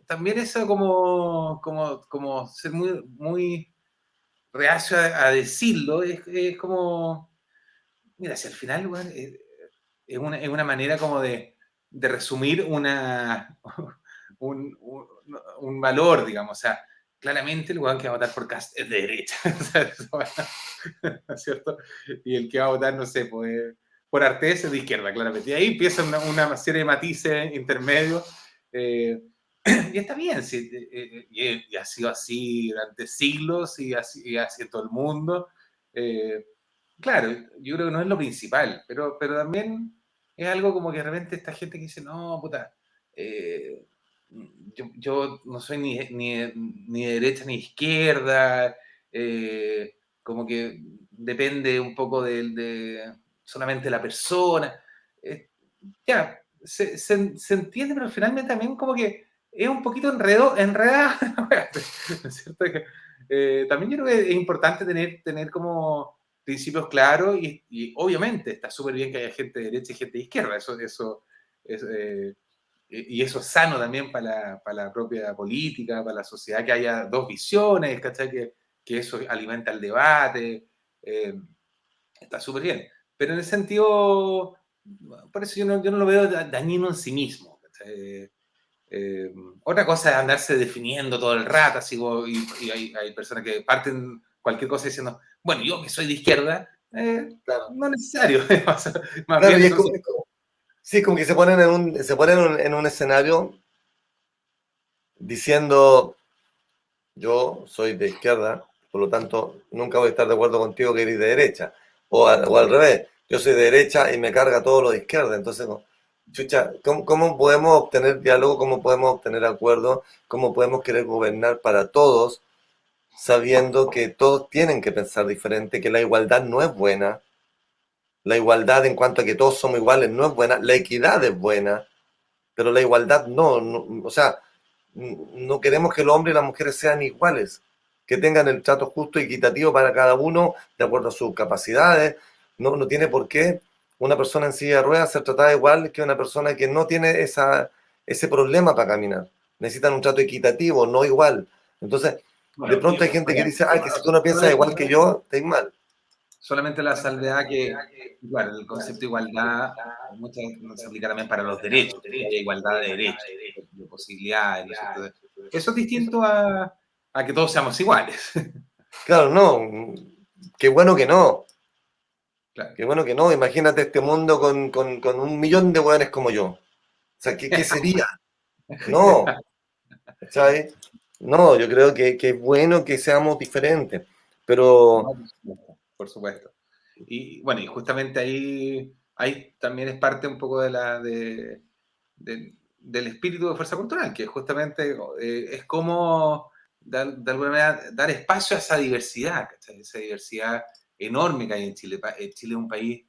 también eso como ser muy reacio a decirlo, es como, mira, si al final, bueno, es una manera como de resumir un valor, digamos, o sea, claramente el weón que va a votar por Kast es de derecha, ¿no es cierto? Y el que va a votar, no sé, por Artés es de izquierda, claramente. Y ahí empieza una serie de matices intermedios, y está bien, sí, y ha sido así durante siglos y así en todo el mundo. Claro, yo creo que no es lo principal, pero también es algo como que de repente esta gente que dice, no, puta, yo no soy ni de derecha ni de izquierda, como que depende un poco solamente de la persona. Ya, se entiende, pero finalmente también como que es un poquito enredada, ¿no es cierto? También yo creo que es importante tener como principios claros y obviamente está súper bien que haya gente de derecha y gente de izquierda, y eso es sano también para la propia política, para la sociedad, que haya dos visiones, ¿cachai? Que eso alimenta el debate, está súper bien. Pero en el sentido, por eso yo no lo veo dañino en sí mismo, ¿cachai? Otra cosa es andarse definiendo todo el rato, así y hay personas que parten cualquier cosa diciendo, bueno, yo que soy de izquierda, Claro. no es necesario. Más Claro, bien, y entonces, sí, como que se ponen en un escenario diciendo, yo soy de izquierda, por lo tanto, nunca voy a estar de acuerdo contigo que eres de derecha. O al revés, yo soy de derecha y me carga todo lo de izquierda. Entonces, chucha, ¿cómo podemos obtener diálogo? ¿Cómo podemos obtener acuerdo? ¿Cómo podemos querer gobernar para todos, sabiendo que todos tienen que pensar diferente, que la igualdad no es buena? La igualdad en cuanto a que todos somos iguales no es buena. La equidad es buena, pero la igualdad no. O sea, no queremos que los hombres y las mujeres sean iguales, que tengan el trato justo y equitativo para cada uno de acuerdo a sus capacidades. No tiene por qué una persona en silla de ruedas ser tratada igual que una persona que no tiene ese problema para caminar. Necesitan un trato equitativo, no igual. Entonces, de pronto hay gente que dice, que si tú no piensas igual que yo, estás mal. solamente la salvedad que, claro, el concepto de igualdad muchas veces no se aplica también para los derechos, que haya igualdad de derechos, de posibilidades, ¿no es cierto? Eso es distinto a que todos seamos iguales. Claro, no. Qué bueno que no. Claro. Qué bueno que no. Imagínate este mundo con 1.000.000 de hueones como yo. O sea, ¿qué sería? No. ¿Sabes? No, yo creo que es bueno que seamos diferentes. Pero. Por supuesto. Y bueno, y justamente ahí también es parte un poco del espíritu de Fuerza Cultural, que justamente es como de alguna manera dar espacio a esa diversidad, ¿cachai? Esa diversidad enorme que hay en Chile. Chile es un país,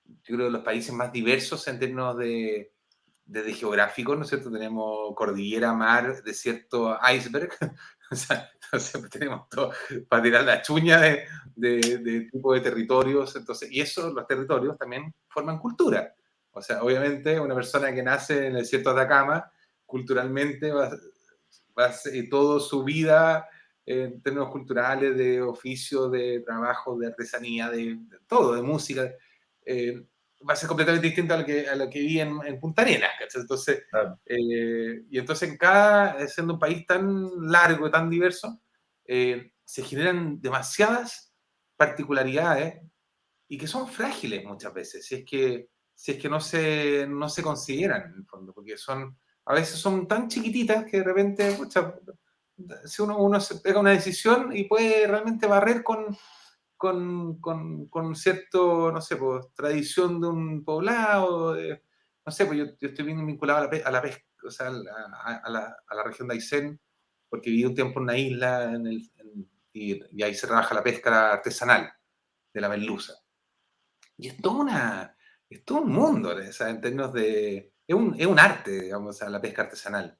yo creo, de los países más diversos en términos de geográficos, ¿no es cierto? Tenemos cordillera, mar, desierto, iceberg. O sea, entonces tenemos todo para tirar la chuña de tipo de territorios. Entonces, y eso, los territorios también forman cultura. O sea, obviamente una persona que nace en el desierto de Atacama, culturalmente va a ser toda su vida en términos culturales, de oficio, de trabajo, de artesanía, de todo, de música, va a ser completamente distinto a lo que vi en Punta Arenas, ¿cachai? Entonces, Claro. y entonces siendo un país tan largo y tan diverso, se generan demasiadas particularidades y que son frágiles muchas veces, si es que no se consideran en el fondo, porque a veces son tan chiquititas que de repente, pucha, si uno se pega una decisión y puede realmente barrer con cierto, no sé, pues, tradición de un poblado, no sé, pues yo estoy bien vinculado a la pesca, o sea, a la región de Aysén, porque viví un tiempo en una isla y ahí se trabaja la pesca artesanal de la merluza. Y es todo un mundo, o sea, en términos de... Es un arte, digamos, o sea, la pesca artesanal,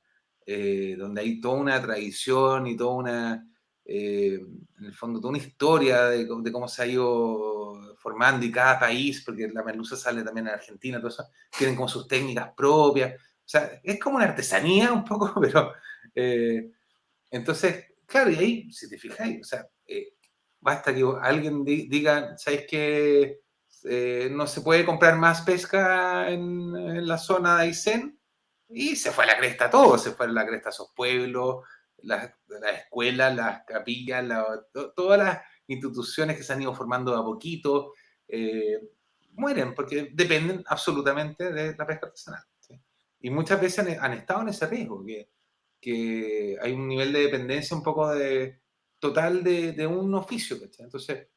donde hay toda una tradición y toda en el fondo, toda una historia de cómo se ha ido formando y cada país, porque la merluza sale también en Argentina, todo eso, tienen como sus técnicas propias. O sea, es como una artesanía un poco, pero... entonces, claro, y ahí, si te fijáis, o sea, basta que alguien diga, ¿sabes qué? No se puede comprar más pesca en la zona de Aysén, y se fue a la cresta todo, se fue a la cresta a esos pueblos, las escuelas, las capillas, todas las instituciones que se han ido formando de a poquito, mueren porque dependen absolutamente de la pesca artesanal, ¿sí? Y muchas veces han estado en ese riesgo, que hay un nivel de dependencia un poco total de un oficio, ¿cachai? Entonces,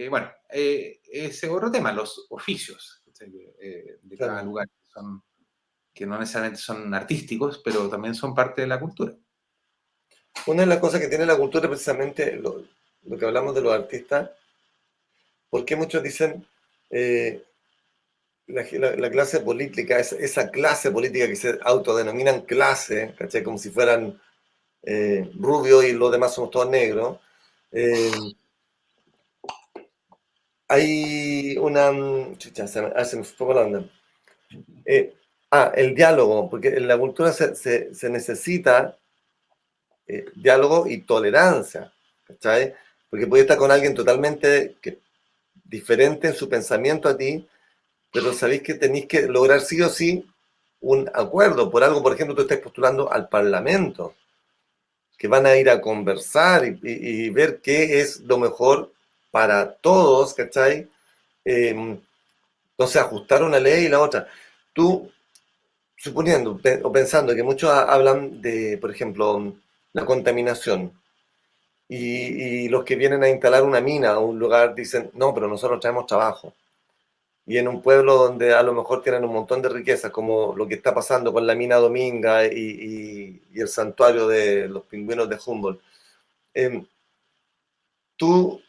bueno, ese es otro tema, los oficios, ¿cachai? De cada lugar, que no necesariamente son artísticos, pero también son parte de la cultura. Una de las cosas que tiene la cultura es precisamente lo que hablamos de los artistas, porque muchos dicen la clase política, esa clase política que se autodenominan clase, ¿cachai? Como si fueran rubios y los demás somos todos negros. Hay una... Chucha, se me fue la onda. El diálogo, porque en la cultura se necesita diálogo y tolerancia, ¿cachai? Porque puedes estar con alguien totalmente diferente en su pensamiento a ti, pero sabéis que tenéis que lograr sí o sí un acuerdo. Por algo, por ejemplo, tú estás postulando al Parlamento, que van a ir a conversar y ver qué es lo mejor para todos, ¿cachai? Entonces, ajustar una ley y la otra. Tú, suponiendo o pensando que muchos hablan de, por ejemplo, la contaminación, y los que vienen a instalar una mina o un lugar dicen, no, pero nosotros traemos trabajo. Y en un pueblo donde a lo mejor tienen un montón de riquezas, como lo que está pasando con la mina Dominga y el santuario de los pingüinos de Humboldt. ¿Tú,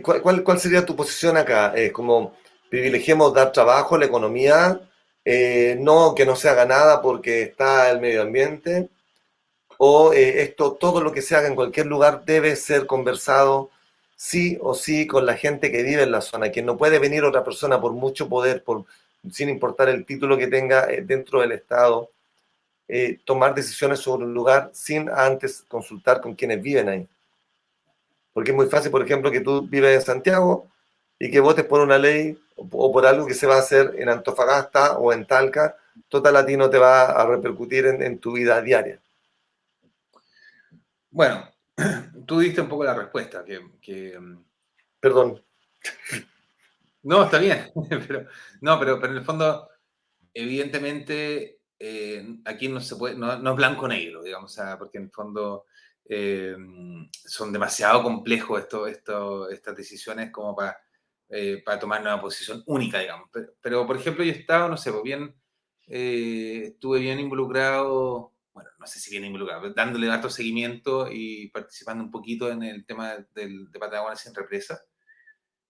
cuál sería tu posición acá? ¿Como privilegiemos dar trabajo a la economía? No que no se haga nada porque está el medio ambiente, o todo lo que se haga en cualquier lugar debe ser conversado sí o sí con la gente que vive en la zona, que no puede venir otra persona por mucho poder, sin importar el título que tenga dentro del Estado, tomar decisiones sobre un lugar sin antes consultar con quienes viven ahí. Porque es muy fácil, por ejemplo, que tú vives en Santiago y que votes por una ley o por algo que se va a hacer en Antofagasta o en Talca, total a ti no te va a repercutir en tu vida diaria. Bueno, tú diste un poco la respuesta, Perdón. No, está bien, pero en el fondo, evidentemente, aquí no se puede, no es blanco-negro, digamos, o sea, porque en el fondo son demasiado complejos estas decisiones como para tomar una posición única, digamos. Pero, por ejemplo, yo he estado, no sé, pues estuve bien involucrado, bueno, no sé si bien involucrado, dándole harto seguimiento y participando un poquito en el tema de Patagonia sin represa,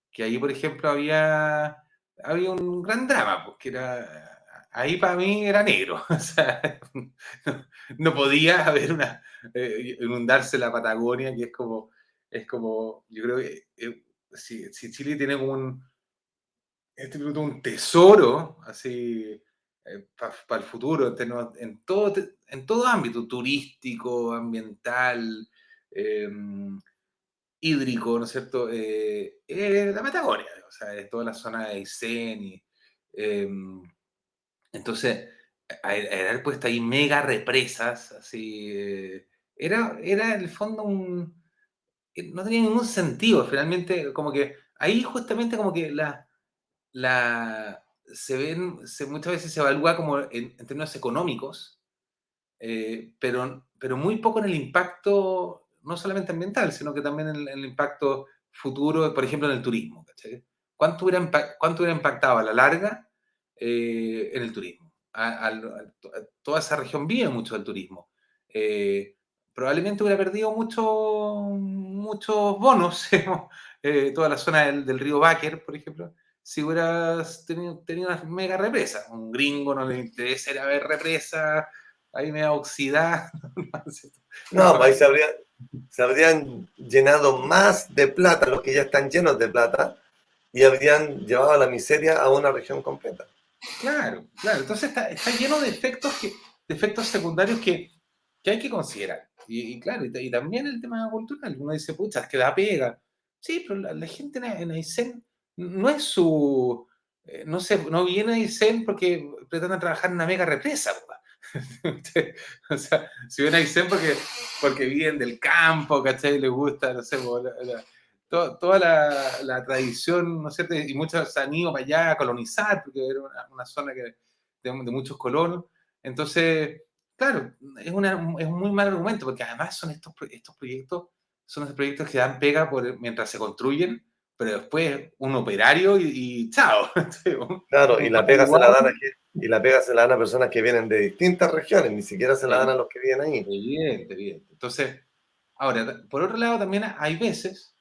que ahí, por ejemplo, había un gran drama, porque ahí para mí era negro, o sea, no podía haber inundarse la Patagonia, que es como yo creo que si Chile tiene como un tesoro, así, para el futuro, en todo ámbito, turístico, ambiental, hídrico, ¿no es cierto? La Patagonia, o sea, es toda la zona de Aysén entonces, haber puesto ahí mega represas, así, era en el fondo no tenía ningún sentido, finalmente como que ahí justamente como que muchas veces se evalúa como en términos económicos, pero muy poco en el impacto, no solamente ambiental, sino que también en el impacto futuro, por ejemplo, en el turismo, ¿cachai? ¿Cuánto hubiera impactado a la larga en el turismo? Toda esa región vive mucho del turismo. Probablemente hubiera perdido muchos bonos, toda la zona del río Báquer, por ejemplo, si hubieras tenido una mega represa. Un gringo no le interesa ir a ver represa, ahí media oxidada. No, pues ahí se habrían llenado más de plata los que ya están llenos de plata y habrían llevado a la miseria a una región completa. Claro. Entonces está lleno de efectos secundarios que hay que considerar. Y claro, y también el tema cultural. Uno dice, pucha, es que da pega. Sí, pero la gente en Aysén no es su... no viene a Aysén porque pretenden trabajar en una mega represa. O sea, si viene a Aysén porque viven del campo, ¿cachai? Les gusta, no sé, toda la tradición, ¿no es cierto? Y muchos han ido para allá a colonizar, porque era una zona de muchos colonos. Entonces, claro, es un muy mal argumento, porque además son estos proyectos, son estos proyectos que dan pega mientras se construyen, pero después un operario y chao. Claro, y la pega se la dan a personas que vienen de distintas regiones, ni siquiera se la dan a los que viven ahí. Evidente. Entonces, ahora, por otro lado, también hay veces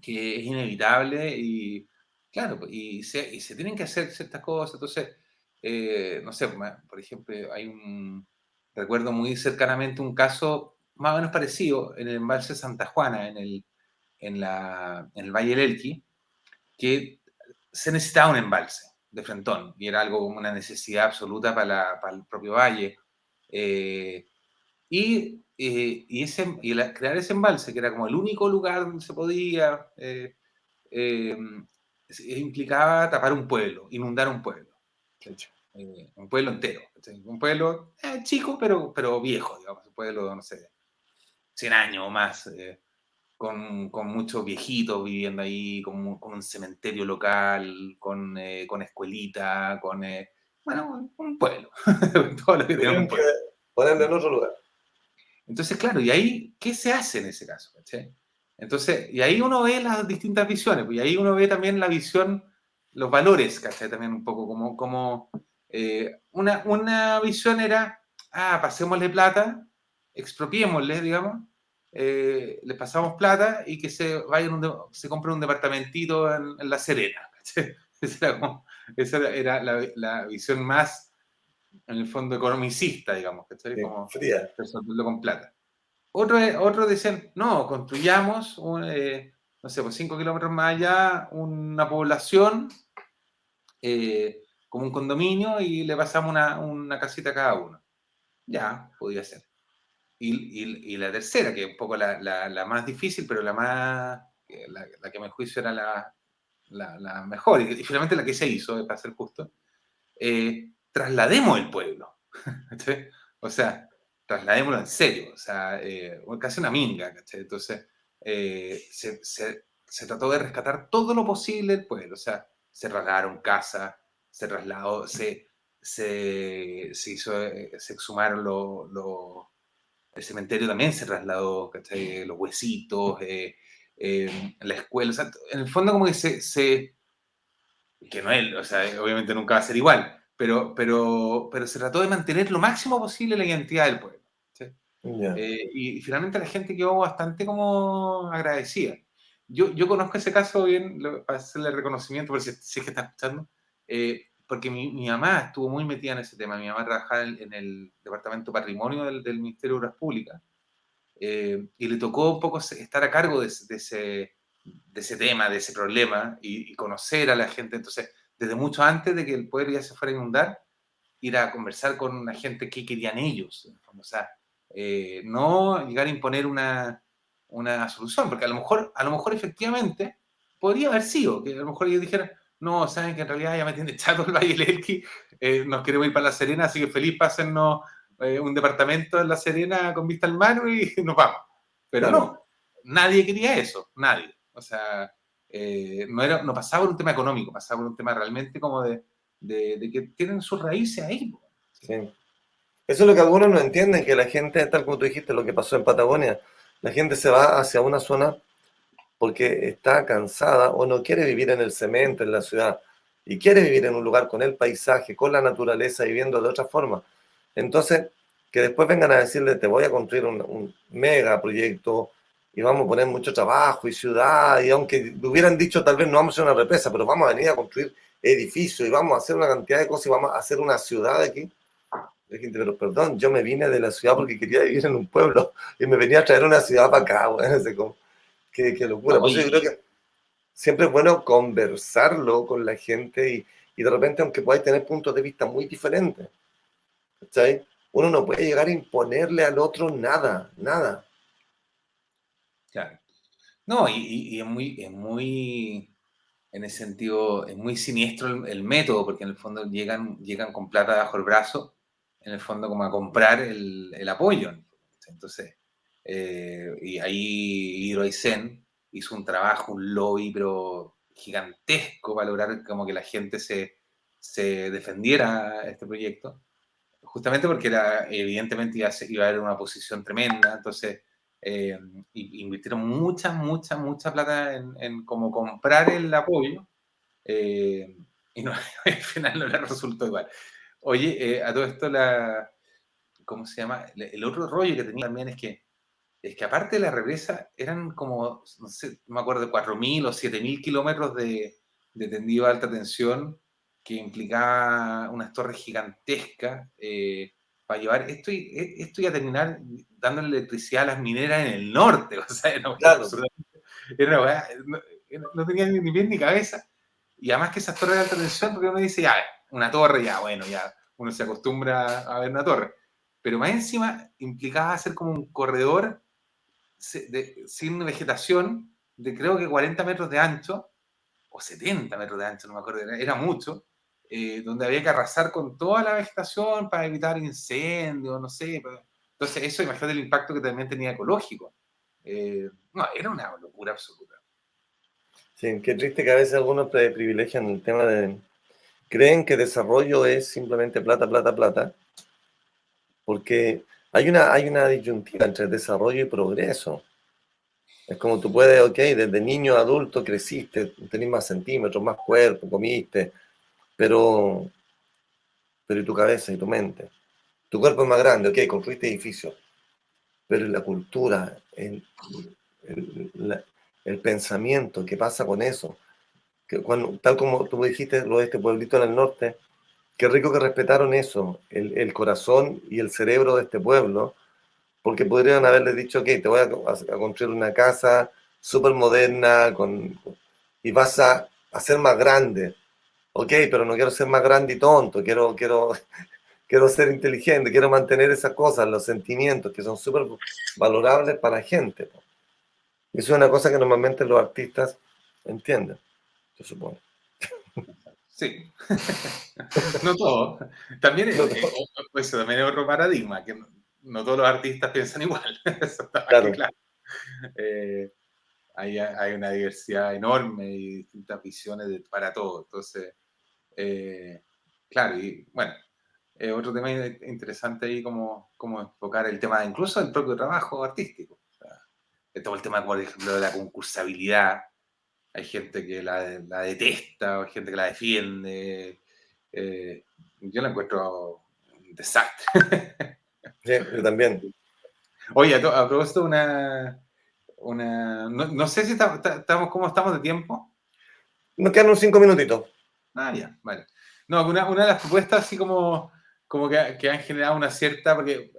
que es inevitable y, claro, y se tienen que hacer ciertas cosas. Entonces, no sé, por ejemplo, recuerdo muy cercanamente un caso más o menos parecido en el embalse Santa Juana, en el Valle del Elqui, que se necesitaba un embalse de frentón y era algo como una necesidad absoluta para el propio valle. Crear ese embalse, que era como el único lugar donde se podía, implicaba tapar un pueblo, inundar un pueblo. Un pueblo entero. Un pueblo chico, pero viejo, digamos. Un pueblo, no sé, 100 años o más, con muchos viejitos viviendo ahí, con un cementerio local, con escuelita, bueno, un pueblo. Todo lo que tiene un pueblo. Ponerlo en otro lugar. Entonces, claro, y ahí, ¿qué se hace en ese caso? ¿Cachai? Entonces, y ahí uno ve las distintas visiones, y ahí uno ve también la visión, los valores, ¿cachai? También un poco como una visión era, pasémosle plata, expropiémosle, digamos, le pasamos plata y que se compre un departamentito en La Serena, ¿cachai? Esa era la visión más, en el fondo, economicista, digamos, ¿cachai? Como fría. resolverlo con plata. Otros decían, no, construyamos, no sé, pues 5 kilómetros más allá, una población, como un condominio, y le pasamos una casita a cada uno. Ya, podía ser. Y la tercera, que es un poco la más difícil, pero la que a mi juicio era la mejor, y finalmente la que se hizo, para ser justo, traslademos el pueblo. O sea, trasladémoslo en serio, o sea, casi una minga, ¿cachai? Entonces, se trató de rescatar todo lo posible del pueblo, o sea, se trasladaron casas, se trasladó, se exhumaron el cementerio también se trasladó, ¿cachai? Los huesitos, la escuela, o sea, en el fondo como que que no es, o sea, obviamente nunca va a ser igual, pero se trató de mantener lo máximo posible la identidad del pueblo. ¿Sí? Yeah. Y finalmente la gente quedó bastante como agradecida. Yo conozco ese caso bien, para hacerle reconocimiento, por si es que está escuchando, porque mi mamá estuvo muy metida en ese tema. Mi mamá trabajaba en el Departamento Patrimonio del Ministerio de Obras Públicas, y le tocó un poco estar a cargo de ese tema, de ese problema, y conocer a la gente. Entonces, desde mucho antes de que el pueblo ya se fuera a inundar, ir a conversar con la gente que querían ellos. O sea, no llegar a imponer una solución, porque a lo mejor efectivamente podría haber sido, que a lo mejor ellos dijeran, no, saben que en realidad ya me tiene chato el Valle del Elqui, nos queremos ir para La Serena, así que feliz pásennos un departamento en La Serena con vista al mar y nos vamos. Pero claro, no, nadie quería eso, nadie. O sea, no pasaba por un tema económico, pasaba por un tema realmente como de que tienen sus raíces ahí. Sí. Eso es lo que algunos no entienden, que la gente, tal como tú dijiste, lo que pasó en Patagonia, la gente se va hacia una zona porque está cansada o no quiere vivir en el cemento, en la ciudad, y quiere vivir en un lugar con el paisaje, con la naturaleza, viviendo de otra forma. Entonces, que después vengan a decirle, te voy a construir un mega proyecto y vamos a poner mucho trabajo y ciudad, y aunque hubieran dicho tal vez no vamos a hacer una represa, pero vamos a venir a construir edificios y vamos a hacer una cantidad de cosas y vamos a hacer una ciudad aquí. Pero perdón, yo me vine de la ciudad porque quería vivir en un pueblo y me venía a traer una ciudad para acá, bueno, qué locura. Por eso yo creo que siempre es bueno conversarlo con la gente y de repente, aunque podáis tener puntos de vista muy diferentes, ¿cachai? Uno no puede llegar a imponerle al otro nada. Claro. No, y es muy, en ese sentido, es muy siniestro el método, porque en el fondo llegan con plata bajo el brazo, en el fondo como a comprar el apoyo. Entonces, y ahí Hidroaicén hizo un trabajo, un lobby, pero gigantesco para lograr como que la gente se defendiera este proyecto, justamente porque evidentemente iba a haber una oposición tremenda. Entonces invirtieron mucha plata en como comprar el apoyo, y no, al final no le resultó igual. Oye, a todo esto, ¿cómo se llama? El otro rollo que tenía también es que aparte de la represa, eran como, no sé, no me acuerdo, de 4.000 o 7.000 kilómetros de tendido de alta tensión, que implicaba unas torres gigantescas para llevar esto y a terminar dándole electricidad a las mineras en el norte. O sea, no tenía ni pies ni cabeza. Y además que esas torres de alta tensión, porque uno dice, ya, una torre, ya, bueno, ya uno se acostumbra a ver una torre. Pero más encima implicaba hacer como un corredor sin vegetación de creo que 40 metros de ancho, o 70 metros de ancho, no me acuerdo, era mucho, donde había que arrasar con toda la vegetación para evitar incendios, no sé. Entonces eso, imagínate el impacto que también tenía ecológico. No, era una locura absoluta. Sí, qué triste que a veces algunos privilegian el tema de... Creen que desarrollo es simplemente plata, porque hay una disyuntiva entre desarrollo y progreso. Es como tú puedes, ok, desde niño a adulto creciste, tenés más centímetros, más cuerpo, comiste, pero ¿y tu cabeza y tu mente? Tu cuerpo es más grande, ok, construiste edificios, pero la cultura, el pensamiento, ¿qué pasa con eso? Que tal como tú dijiste, lo de este pueblito en el norte, qué rico que respetaron eso, el corazón y el cerebro de este pueblo, porque podrían haberle dicho, ok, te voy a construir una casa súper moderna y vas a hacer más grande. Ok, pero no quiero ser más grande y tonto, quiero ser inteligente, quiero mantener esas cosas, los sentimientos que son súper valorables para la gente. Eso es una cosa que normalmente los artistas entienden, se supone. Sí. No todo. También eso también es otro paradigma, que no todos los artistas piensan igual. Eso está claro. Hay una diversidad enorme y distintas visiones para todo. Entonces, claro, y bueno, otro tema interesante ahí como enfocar el tema incluso del propio trabajo artístico. O sea, todo el tema, por ejemplo, de la concursabilidad. Hay gente que la detesta, o hay gente que la defiende. Yo la encuentro un desastre. Sí, yo también. Oye, a propósito, no sé si estamos, ¿cómo estamos de tiempo? Nos quedan unos 5 minutitos. Ah, ya, vale. No, una de las propuestas así como que han generado una cierta, porque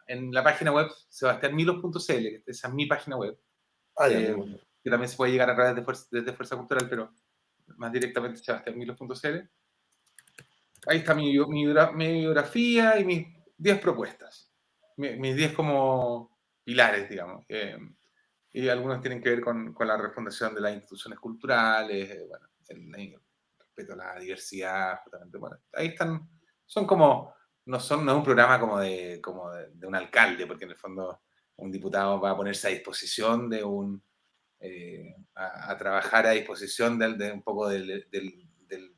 en la página web sebastianmilos.cl, esa es mi página web, que también se puede llegar a través desde Fuerza Cultural, pero más directamente sebastianmilos.cl. Ahí está mi biografía y mis 10 propuestas. Mis 10 como pilares, digamos. Y algunos tienen que ver con la refundación de las instituciones culturales, bueno, el respeto a la diversidad, justamente. Bueno, ahí están, son como, no es un programa como de un alcalde, porque en el fondo un diputado va a ponerse a disposición de un a trabajar a disposición de un poco del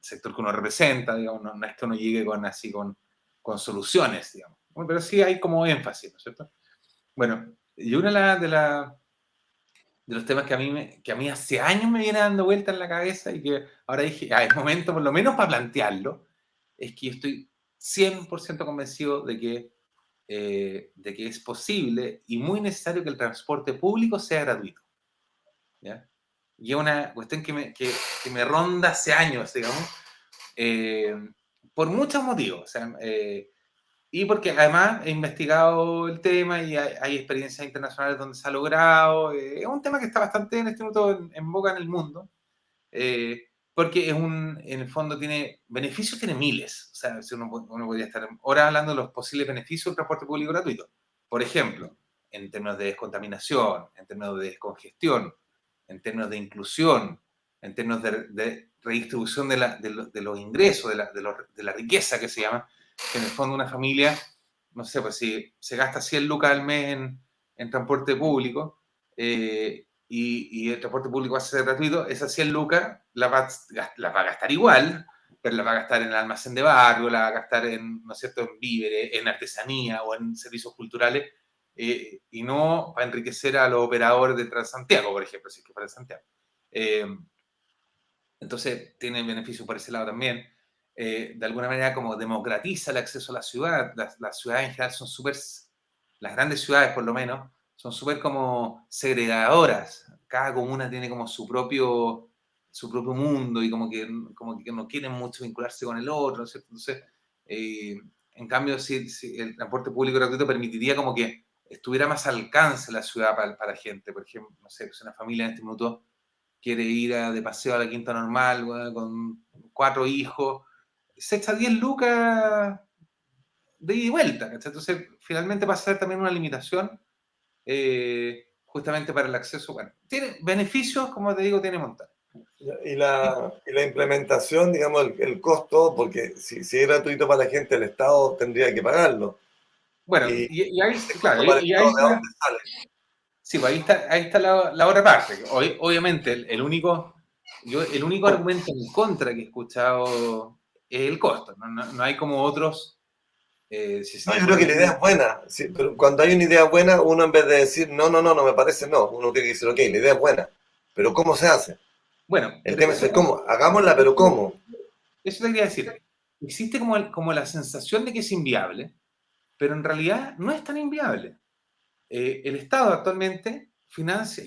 sector que uno representa, digamos, no es que uno llegue con soluciones, digamos. Bueno, pero sí hay como énfasis, ¿no es cierto? Bueno, y uno de los temas que a mí hace años me viene dando vuelta en la cabeza y que ahora dije, es momento por lo menos para plantearlo, es que yo estoy 100% convencido de que es posible y muy necesario que el transporte público sea gratuito, ¿ya? Y es una cuestión que me ronda hace años, digamos, por muchos motivos. O sea, y porque además he investigado el tema y hay experiencias internacionales donde se ha logrado. Es un tema que está bastante en este momento en boga en el mundo, porque en el fondo tiene beneficios, tiene miles. O sea, si uno podría estar horas hablando de los posibles beneficios del transporte público gratuito. Por ejemplo, en términos de descontaminación, en términos de descongestión, en términos de inclusión, en términos de redistribución de los ingresos, de la riqueza que se llama, que en el fondo una familia, no sé, pues si se gasta 100 lucas al mes en transporte público y el transporte público va a ser gratuito, esas 100 lucas las va a gastar igual, pero las va a gastar en el almacén de barrio, las va a gastar ¿no es cierto?, en víveres, en artesanía o en servicios culturales, y no para enriquecer a los operadores de Transantiago, por ejemplo, si es que fuera Santiago. Entonces, tiene beneficios por ese lado también. De alguna manera como democratiza el acceso a la ciudad. Las ciudades en general son súper, las grandes ciudades por lo menos, son súper como segregadoras. Cada comuna tiene como su propio mundo y como que no quieren mucho vincularse con el otro, ¿cierto? Entonces, en cambio, si el transporte público gratuito permitiría como que estuviera más al alcance la ciudad para la gente. Por ejemplo, no sé, si una familia en este minuto quiere ir de paseo a la Quinta Normal, bueno, con 4 hijos, se echa 10 lucas de ida y vuelta, ¿cachai? Entonces, finalmente va a ser también una limitación justamente para el acceso. Bueno, tiene beneficios, como te digo, tiene montar. Y la implementación, digamos, el costo, porque si es gratuito para la gente, el Estado tendría que pagarlo. Bueno, y ahí, claro, y ahí está, sí, pues ahí está la otra parte. Obviamente, el único argumento en contra que he escuchado es el costo. No hay como otros. No, yo creo que la idea es buena. Sí, pero cuando hay una idea buena, uno en vez de decir no me parece, no. Uno tiene que decir, ok, la idea es buena. Pero ¿cómo se hace? Bueno, el tema es cómo. Hagámosla, pero ¿cómo? Eso te quería decir. Existe como la sensación de que es inviable, pero en realidad no es tan inviable. El Estado actualmente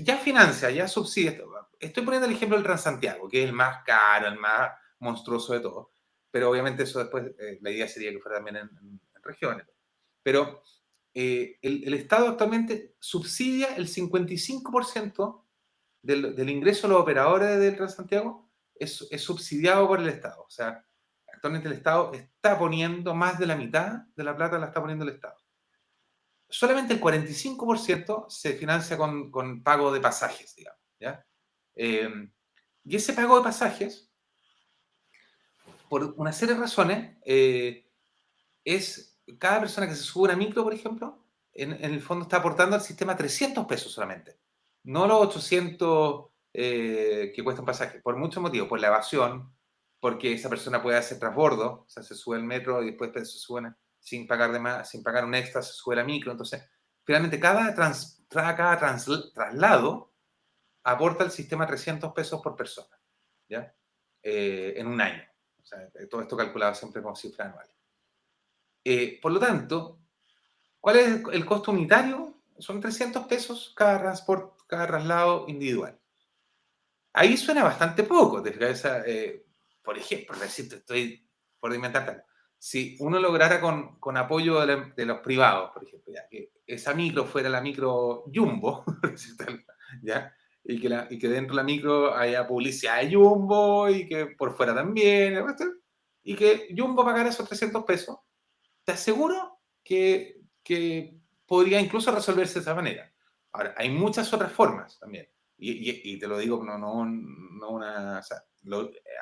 ya subsidia. Estoy poniendo el ejemplo del Transantiago, que es el más caro, el más monstruoso de todo. Pero obviamente eso después, la idea sería que fuera también en regiones. Pero el Estado actualmente subsidia el 55% del ingreso de los operadores del Transantiago, es subsidiado por el Estado. O sea, actualmente el Estado está poniendo más de la mitad de la plata, la está poniendo el Estado. Solamente el 45% se financia con pago de pasajes, digamos, ¿ya? Y ese pago de pasajes, por una serie de razones, es cada persona que se sube a una micro, por ejemplo, en el fondo está aportando al sistema 300 pesos solamente, no los 800 que cuesta un pasaje, por muchos motivos, por la evasión, porque esa persona puede hacer transbordo, o sea, se sube al metro y después se suben sin pagar de más, sin pagar un extra, se sube la micro. Entonces, finalmente, cada traslado aporta al sistema 300 pesos por persona, ¿ya? En un año. O sea, todo esto calculado siempre con cifras anuales. Por lo tanto, ¿cuál es el costo unitario? Son 300 pesos cada traslado individual. Ahí suena bastante poco. Por ejemplo, estoy por inventar algo. Si uno lograra con apoyo de los privados, por ejemplo, ya, que esa micro fuera la micro Jumbo, ¿ya? Y que dentro de la micro haya publicidad de Jumbo y que por fuera también, y que Jumbo pagara esos 300 pesos, te aseguro que podría incluso resolverse de esa manera. Ahora, hay muchas otras formas también, y te lo digo, o sea,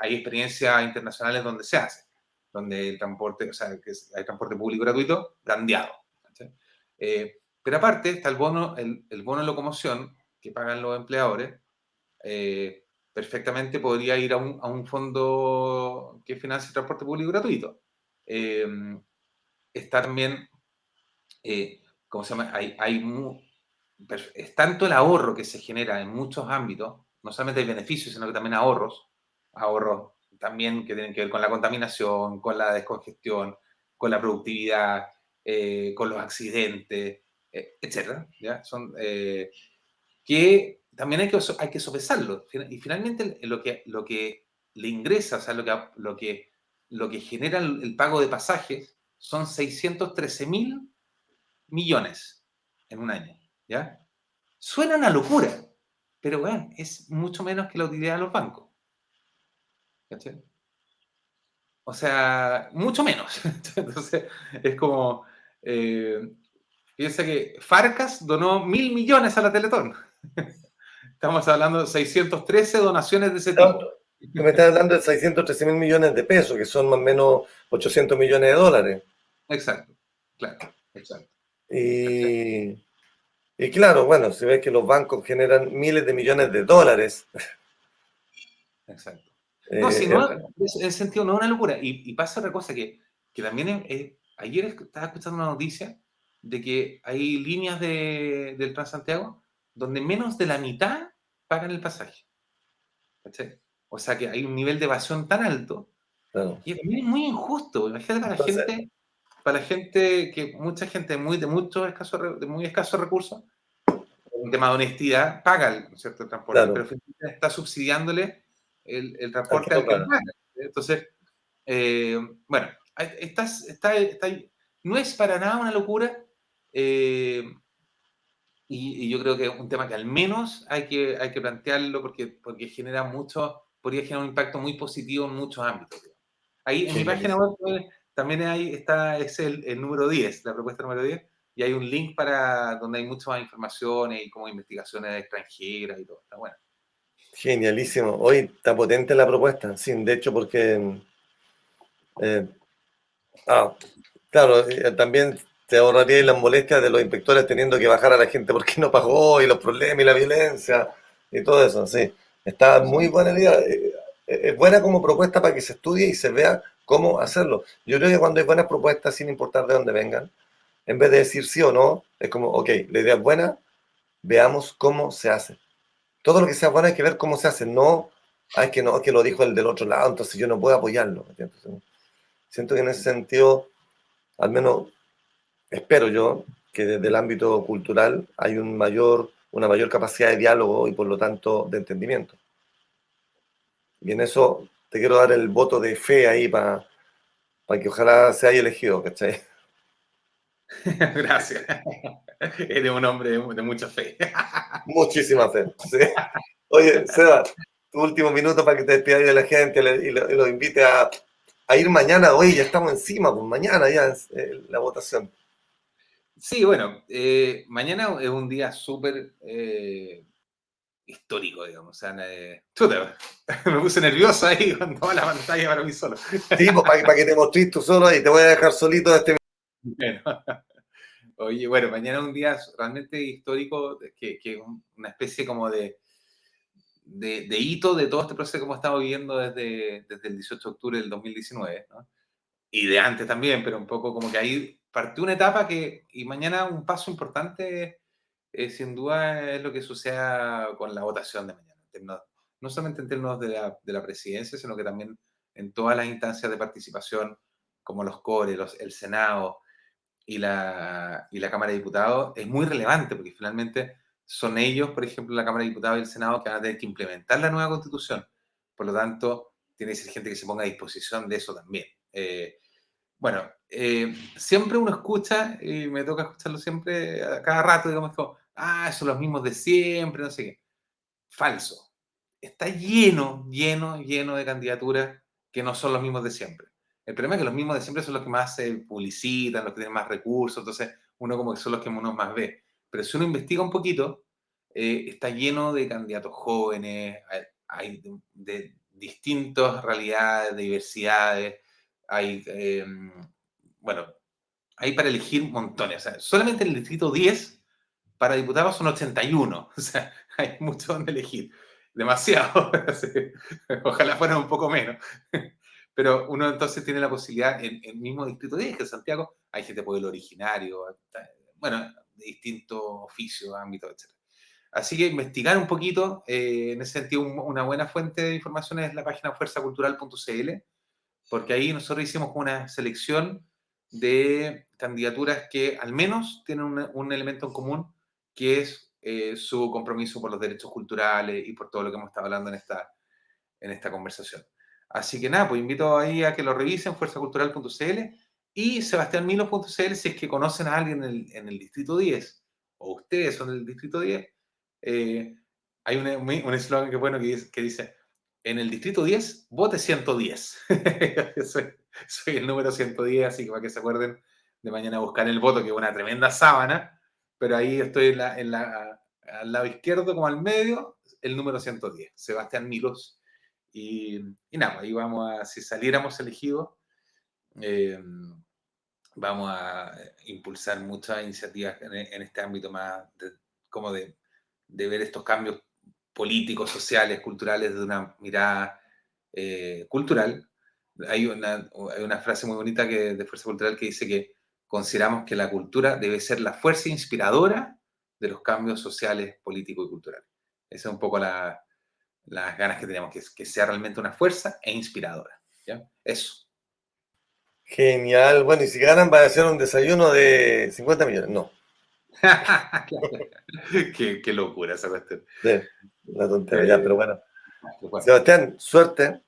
hay experiencias internacionales donde se hace, donde el transporte, o sea, que hay transporte público gratuito, brandeado. Pero aparte está el bono de locomoción que pagan los empleadores, perfectamente podría ir a un fondo que financie el transporte público gratuito. Está también, ¿cómo se llama? Es tanto el ahorro que se genera en muchos ámbitos, no solamente hay beneficios, sino que también ahorros también que tienen que ver con la contaminación, con la descongestión, con la productividad, con los accidentes, etcétera, ¿ya? Que también hay que sopesarlo. Y finalmente lo que le ingresa, o sea, lo que genera el pago de pasajes son 613.000 millones en un año, ¿ya? Suena una locura, pero bueno, es mucho menos que la utilidad de los bancos. ¿Cachai? O sea, mucho menos. Entonces, es como... piensa que Farcas donó 1.000 millones a la Teletón. Estamos hablando de 613 donaciones de ese tipo. Me estás hablando de 613.000 millones de pesos, que son más o menos 800 millones de dólares. Exacto, claro, exacto. Y claro, bueno, se ve que los bancos generan miles de millones de dólares. Exacto. No, si no, en ese sentido no es una locura. Y pasa otra cosa que también ayer estaba escuchando una noticia de que hay líneas del Transantiago donde menos de la mitad pagan el pasaje. ¿Cachai? O sea que hay un nivel de evasión tan alto que es muy injusto. Imagínate para la gente que mucha gente de muy escasos recursos, un tema de honestidad, paga el transporte, pero finalmente está subsidiándole el transporte al que paga. Entonces, bueno, no es para nada una locura. Y yo creo que es un tema que al menos hay que plantearlo porque podría generar un impacto muy positivo en muchos ámbitos. Ahí en mi página web también es el número 10, la propuesta número 10, y hay un link donde hay mucha más información y como investigaciones extranjeras y todo. Está bueno. Genialísimo. Hoy está potente la propuesta, sí, de hecho porque... claro, también te ahorraría las molestias de los inspectores teniendo que bajar a la gente porque no pagó y los problemas y la violencia y todo eso, sí. Está muy buena la idea. Es buena como propuesta para que se estudie y se vea cómo hacerlo. Yo creo que cuando hay buenas propuestas, sin importar de dónde vengan, en vez de decir sí o no, es como, ok, la idea es buena, veamos cómo se hace. Todo lo que sea bueno hay que ver cómo se hace, no, es que lo dijo el del otro lado, entonces yo no puedo apoyarlo. Entonces, siento que en ese sentido, al menos espero yo, que desde el ámbito cultural hay una mayor capacidad de diálogo y por lo tanto de entendimiento. Y en eso te quiero dar el voto de fe ahí para que ojalá se haya elegido, ¿cachai? Gracias. Eres un hombre de mucha fe. Muchísima fe, sí. Oye, Seba, tu último minuto para que te despidas de la gente y lo invite a ir mañana. Oye, ya estamos encima, pues mañana ya es la votación. Sí, bueno, mañana es un día súper histórico, digamos. O sea, me puse nervioso ahí con toda la pantalla para mí solo. Sí, pues para que te mostres tú solo y te voy a dejar solito Bueno. Oye, bueno, mañana es un día realmente histórico, que es una especie como de hito de todo este proceso que hemos estado viviendo desde el 18 de octubre del 2019, ¿no? Y de antes también, pero un poco como que ahí partió una etapa y mañana un paso importante, sin duda, es lo que suceda con la votación de mañana. No solamente en términos de la presidencia, sino que también en todas las instancias de participación, como los CORE, el Senado y la Cámara de Diputados, es muy relevante, porque finalmente son ellos, por ejemplo, la Cámara de Diputados y el Senado, que van a tener que implementar la nueva Constitución. Por lo tanto, tiene que ser gente que se ponga a disposición de eso también. Bueno, siempre uno escucha, y me toca escucharlo siempre, a cada rato, digamos, como, son los mismos de siempre, no sé qué. Falso. Está lleno de candidaturas que no son los mismos de siempre. El problema es que los mismos de siempre son los que más se publicitan, los que tienen más recursos, entonces uno como que son los que uno más ve. Pero si uno investiga un poquito, está lleno de candidatos jóvenes, hay de distintas realidades, de diversidades, hay para elegir montones. O sea, solamente en el distrito 10 para diputados son 81. O sea, hay mucho donde elegir. demasiado. Sí. Ojalá fueran un poco menos. Pero uno entonces tiene la posibilidad, en el mismo distrito 10, que es Santiago, hay gente de pueblo originario, bueno, de distintos oficios, ámbitos, etc. Así que investigar un poquito, en ese sentido, una buena fuente de información es la página fuerzacultural.cl, porque ahí nosotros hicimos una selección de candidaturas que al menos tienen un elemento en común, que es su compromiso por los derechos culturales y por todo lo que hemos estado hablando en esta conversación. Así que nada, pues invito ahí a que lo revisen, fuerzacultural.cl y sebastianmilos.cl si es que conocen a alguien en el Distrito 10, o ustedes son del Distrito 10. Hay un eslogan que es bueno que dice, en el Distrito 10, vote 110. soy el número 110, así que para que se acuerden de mañana buscar el voto, que es una tremenda sábana, pero ahí estoy al lado izquierdo, como al medio, el número 110, Sebastián Milos. Y nada, ahí vamos a, si saliéramos elegidos, vamos a impulsar muchas iniciativas en este ámbito más de ver estos cambios políticos, sociales, culturales, desde una mirada cultural. Hay una frase muy bonita de Fuerza Cultural que dice que consideramos que la cultura debe ser la fuerza inspiradora de los cambios sociales, políticos y culturales. Esa es un poco las ganas que tenemos, que sea realmente una fuerza e inspiradora. ¿Ya? Eso. Genial. Bueno, y si ganan, va a ser un desayuno de 50 millones. No. Qué locura esa cuestión. Sí, una tontería, pero bueno. Sebastián, suerte.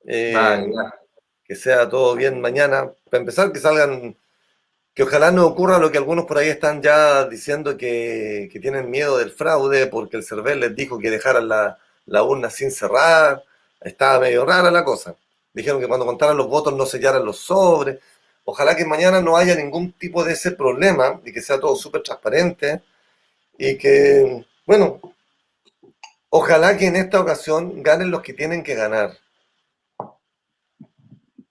Que sea todo bien mañana. Para empezar, que ojalá no ocurra lo que algunos por ahí están ya diciendo que tienen miedo del fraude porque el CERVEL les dijo que dejaran la urna sin cerrar. Estaba medio rara la cosa. Dijeron que cuando contaran los votos no sellaran los sobres. Ojalá que mañana no haya ningún tipo de ese problema y que sea todo súper transparente y que, bueno, ojalá que en esta ocasión ganen los que tienen que ganar.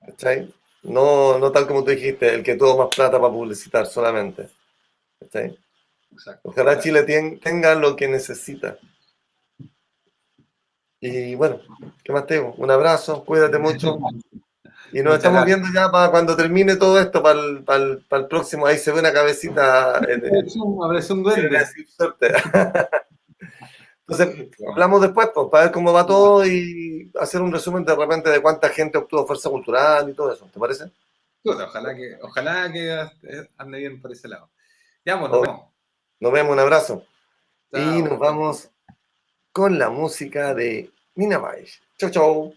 ¿Cachai? No tal como tú dijiste, el que tuvo más plata para publicitar solamente. ¿Cachai? Ojalá Chile tenga lo que necesita. Y bueno, ¿qué más te digo? Un abrazo, cuídate mucho. Y nos estamos viendo ya para cuando termine todo esto, para el próximo. Ahí se ve una cabecita. Aparece un duende. Entonces, hablamos después, pues, para ver cómo va todo y hacer un resumen de repente de cuánta gente obtuvo Fuerza Cultural y todo eso. ¿Te parece? Ojalá que ande bien por ese lado. Ya, pues, nos vemos. Nos vemos, un abrazo. Chao. Y nos vamos con la música de Nina Baez. Chau, chau.